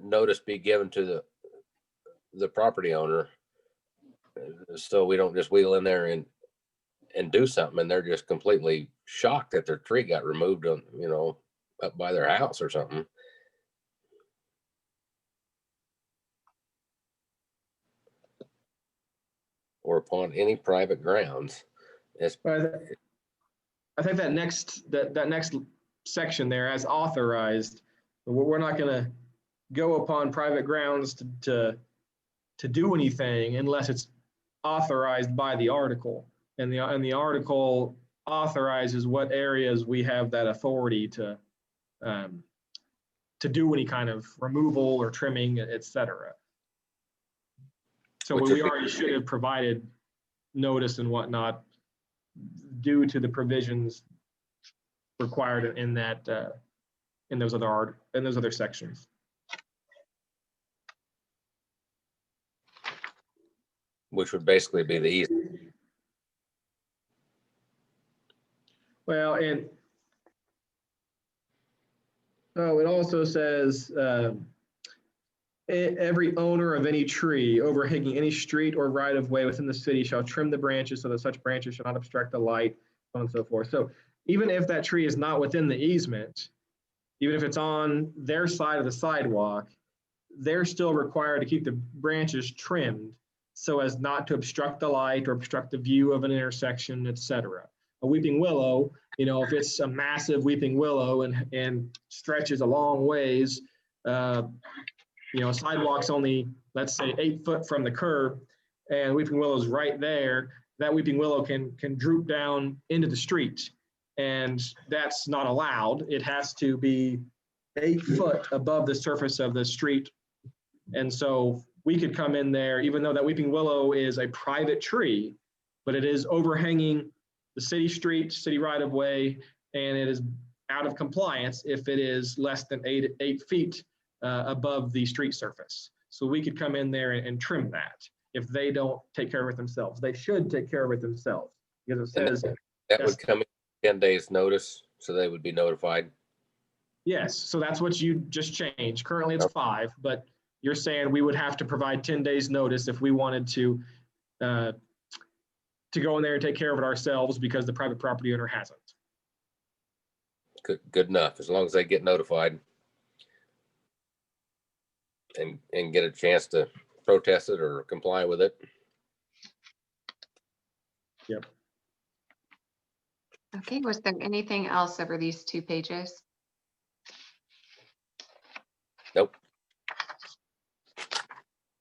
notice be given to the property owner, so we don't just wheel in there and do something and they're just completely shocked that their tree got removed on, up by their house or something. or upon any private grounds. As But I think that next section there, as authorized, we're not going to go upon private grounds to do anything unless it's authorized by the article, and the article authorizes what areas we have that authority to do any kind of removal or trimming, etc. So Which we is- already should have provided notice and whatnot due to the provisions required in that in those other sections. which would basically be the easement. Well, and it also says every owner of any tree overhanging any street or right of way within the city shall trim the branches so that such branches shall not obstruct the light, so on and so forth. So even if that tree is not within the easement, even if it's on their side of the sidewalk, they're still required to keep the branches trimmed so as not to obstruct the light or obstruct the view of an intersection, etc. A weeping willow, if it's a massive weeping willow and stretches a long ways, sidewalk's only, let's say, 8 foot from the curb, and weeping willow's right there, that weeping willow can droop down into the street, and that's not allowed. It has to be 8 foot above the surface of the street. And so we could come in there, even though that weeping willow is a private tree, but it is overhanging the city street, city right of way, and it is out of compliance if it is less than 8 feet above the street surface. So we could come in there and trim that if they don't take care of it themselves. They should take care of it themselves, because it says That would come in 10 days notice, so they would be notified. yes. So that's what you just changed. Currently it's 5, but you're saying we would have to provide 10 days notice if we wanted to go in there and take care of it ourselves because the private property owner hasn't. Good enough, as long as they get notified and get a chance to protest it or comply with it. Yep. Okay, was there anything else over these 2 pages? Nope.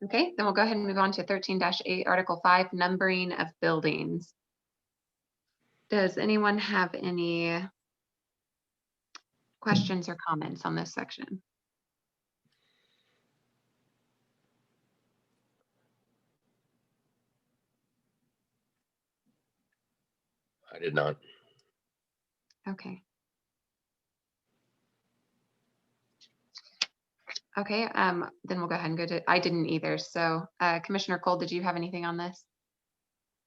Okay, then we'll go ahead and move on to 13-8, Article 5, numbering of buildings. Does anyone have any questions or comments on this section? I did not. Okay. Okay, then we'll go ahead and go to, I didn't either. So Commissioner Cole, did you have anything on this?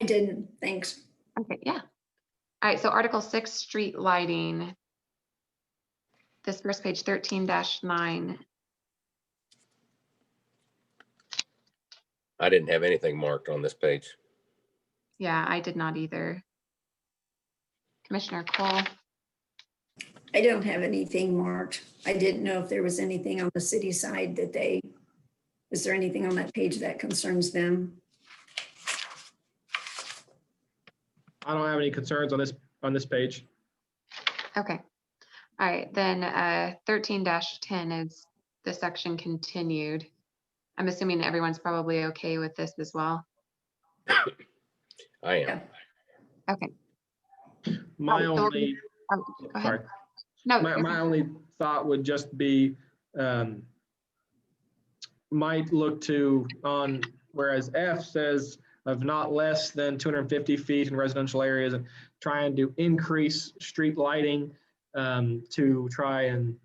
I didn't, thanks. Okay, yeah. All right, so Article 6, street lighting. This first page, 13-9. I didn't have anything marked on this page. Yeah, I did not either. Commissioner Cole. I don't have anything marked. I didn't know if there was anything on the city side is there anything on that page that concerns them? I don't have any concerns on this page. Okay. All right, then 13-10 is the section continued. I'm assuming everyone's probably okay with this as well. I am. Yeah. Okay. My Oh, so- only, Oh, go ahead. sorry, No, my only thought would just be, might look to on, whereas F says of not less than 250 feet in residential areas, and trying to increase street lighting to try and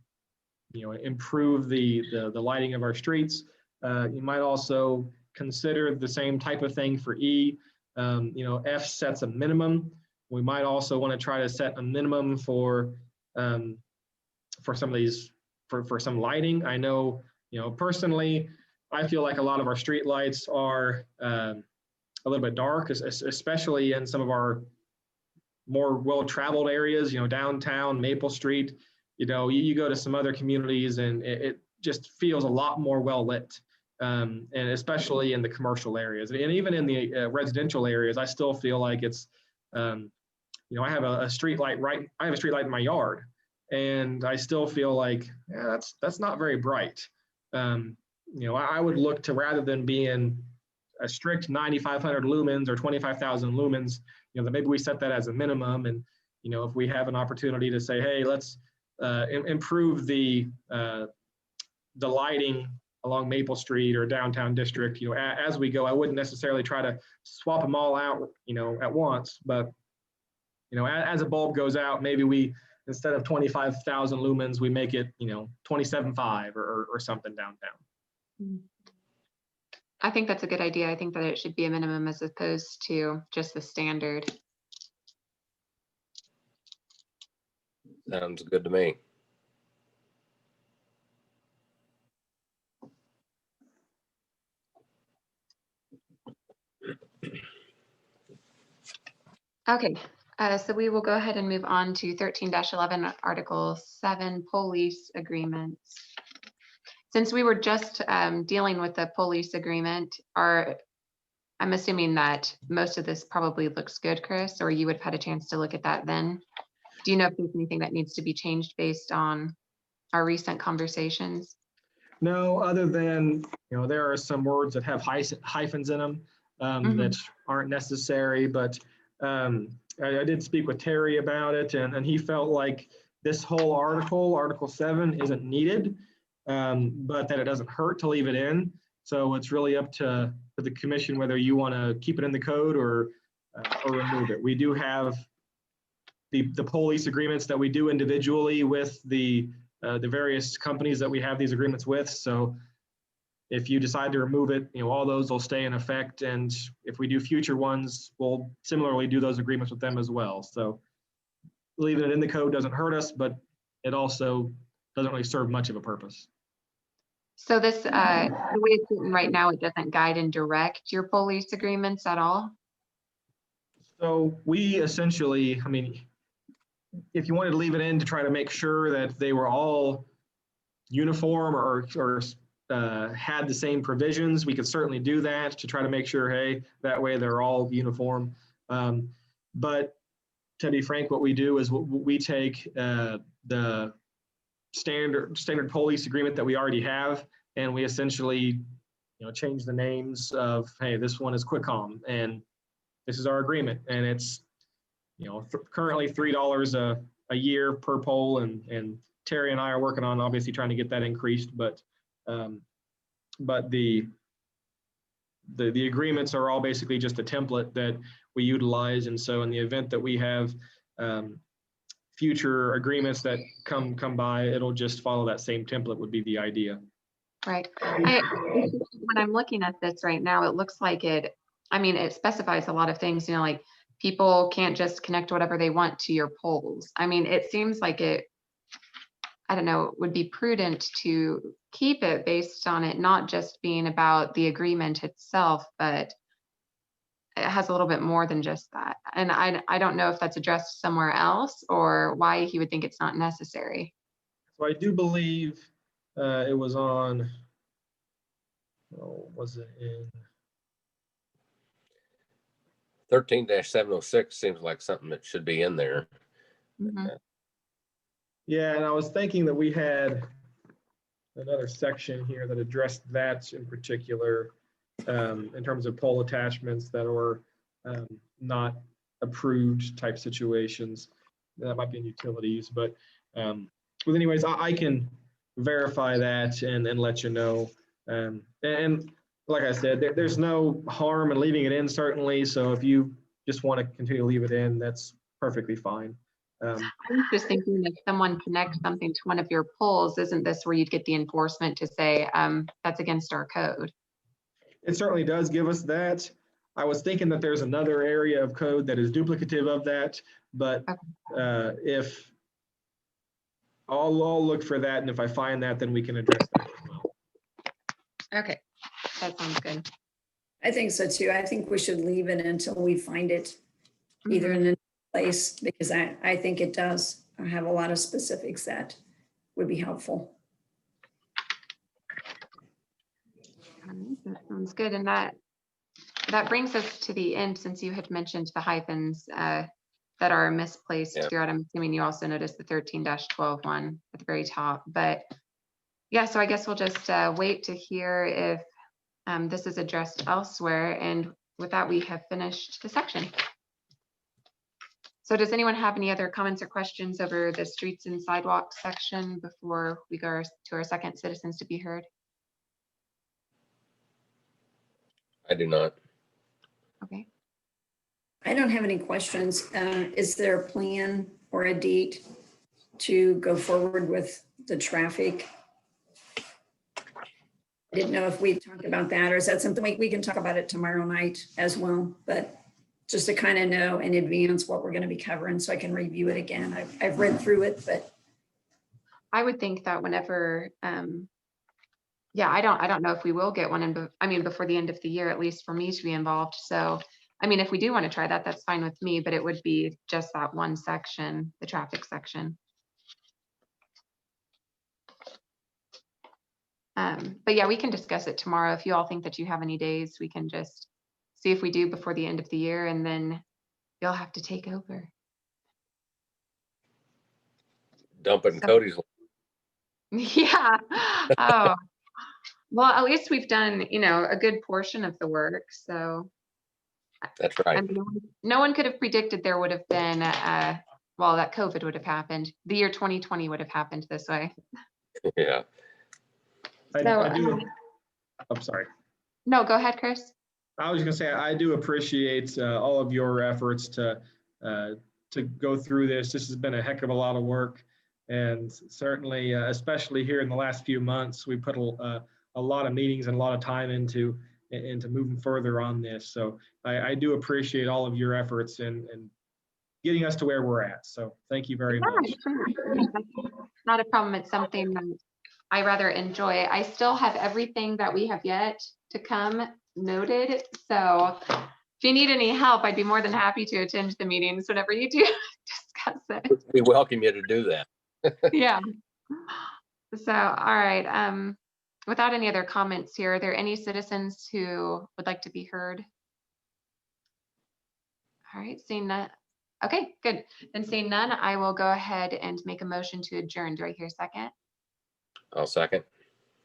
improve the lighting of our streets. You might also consider the same type of thing for E. F sets a minimum. We might also want to try to set a minimum for some of these, for some lighting. I know, personally, I feel like a lot of our street lights are a little bit dark, especially in some of our more well-traveled areas, downtown, Maple Street. You go to some other communities and it just feels a lot more well lit. And especially in the commercial areas, and even in the residential areas, I still feel like it's, I have a street light I have a street light in my yard, and I still feel like that's not very bright. I would look to, rather than being a strict 9,500 lumens or 25,000 lumens, that maybe we set that as a minimum. And, if we have an opportunity to say, hey, let's improve the lighting along Maple Street or downtown district, as we go. I wouldn't necessarily try to swap them all out, at once, but, as a bulb goes out, maybe we, instead of 25,000 lumens, we make it, 27.5 or something downtown. I think that's a good idea. I think that it should be a minimum as opposed to just the standard. Sounds good to me. Okay, so we will go ahead and move on to 13-11, Article 7, police agreements. Since we were just dealing with the police agreement, I'm assuming that most of this probably looks good, Chris, or you would have had a chance to look at that then. Do you know if there's anything that needs to be changed based on our recent conversations? No, other than, there are some words that have hyphens in them that aren't necessary, but I did speak with Terry about it, and he felt like this whole Article 7, isn't needed, but that it doesn't hurt to leave it in. So it's really up to the commission whether you want to keep it in the code or remove it. We do have the police agreements that we do individually with the various companies that we have these agreements with. So if you decide to remove it, all those will stay in effect. And if we do future ones, we'll similarly do those agreements with them as well. So leaving it in the code doesn't hurt us, but it also doesn't really serve much of a purpose. So this, the way it's written right now, it doesn't guide and direct your police agreements at all? So we essentially, if you wanted to leave it in to try to make sure that they were all uniform or had the same provisions, we could certainly do that to try to make sure, hey, that way they're all uniform. But to be frank, what we do is we take the standard police agreement that we already have, and we essentially change the names of, hey, this one is QuickCom and this is our agreement, and it's currently $3 a year per pole, and Terry and I are working on obviously trying to get that increased, but the agreements are all basically just a template that we utilize. And so in the event that we have future agreements that come by, it'll just follow that same template would be the idea. Right. When I'm looking at this right now, it looks like it specifies a lot of things, like people can't just connect whatever they want to your poles. It seems like it would be prudent to keep it based on it not just being about the agreement itself, but it has a little bit more than just that. And I don't know if that's addressed somewhere else or why he would think it's not necessary. So I do believe it was on, was it in? 13-706 seems like something that should be in there. Yeah, and I was thinking that we had another section here that addressed that in particular, in terms of pole attachments that were not approved type situations. That might be in utilities, but anyways, I can verify that and let you know. And like I said, there's no harm in leaving it in, certainly. So if you just want to continue to leave it in, that's perfectly fine. I was just thinking if someone connects something to one of your poles, isn't this where you'd get the enforcement to say that's against our code? It certainly does give us that. I was thinking that there's another area of code that is duplicative of that, but if I'll look for that, and if I find that, then we can address that as well. Okay, that sounds good. I think so too. I think we should leave it until we find it either in a place, because I think it does have a lot of specifics that would be helpful. All right, that sounds good. And that brings us to the end, since you had mentioned the hyphens that are misplaced Yeah. throughout. I'm assuming you also noticed the 13-12 one at the very top. But yeah, so I guess we'll just wait to hear if this is addressed elsewhere. And with that, we have finished the section. So does anyone have any other comments or questions over the streets and sidewalks section before we go to our second citizens to be heard? I do not. Okay. I don't have any questions. Is there a plan or a date to go forward with the traffic? I didn't know if we talked about that, or is that something we can talk about it tomorrow night as well, but just to kind of know in advance what we're going to be covering so I can review it again. I've read through it, but I would think that whenever, yeah, I don't know if we will get one in, I mean, before the end of the year, at least for me to be involved. So, I mean, if we do want to try that, that's fine with me, but it would be just that one section, the traffic section. But yeah, we can discuss it tomorrow. If you all think that you have any days, we can just see if we do before the end of the year, and then you'll have to take over. Dump it in So- Cody's. Yeah. Oh, well, at least we've done, a good portion of the work. So That's I right. mean, no one could have predicted there would have been, well, that COVID would have happened. The year 2020 would have happened this way. Yeah. I So, do. I'm sorry. No, go ahead, Chris. I was going to say, I do appreciate all of your efforts to go through this. This has been a heck of a lot of work. And certainly, especially here in the last few months, we put a lot of meetings and a lot of time into moving further on this. So I do appreciate all of your efforts in getting us to where we're at. So thank you very much. Not a problem. It's something that I rather enjoy. I still have everything that we have yet to come noted. So if you need any help, I'd be more than happy to attend the meetings whenever you do discuss it. We welcome you to do that. Yeah. So, all right. Without any other comments here, are there any citizens who would like to be heard? All right, seeing none. Okay, good. Then seeing none, I will go ahead and make a motion to adjourn. Do I hear a second? I'll second.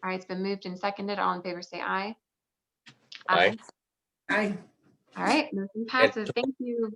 All right, it's been moved and seconded. All in favor, say aye. Aye. I All right, motion passes. Thank you.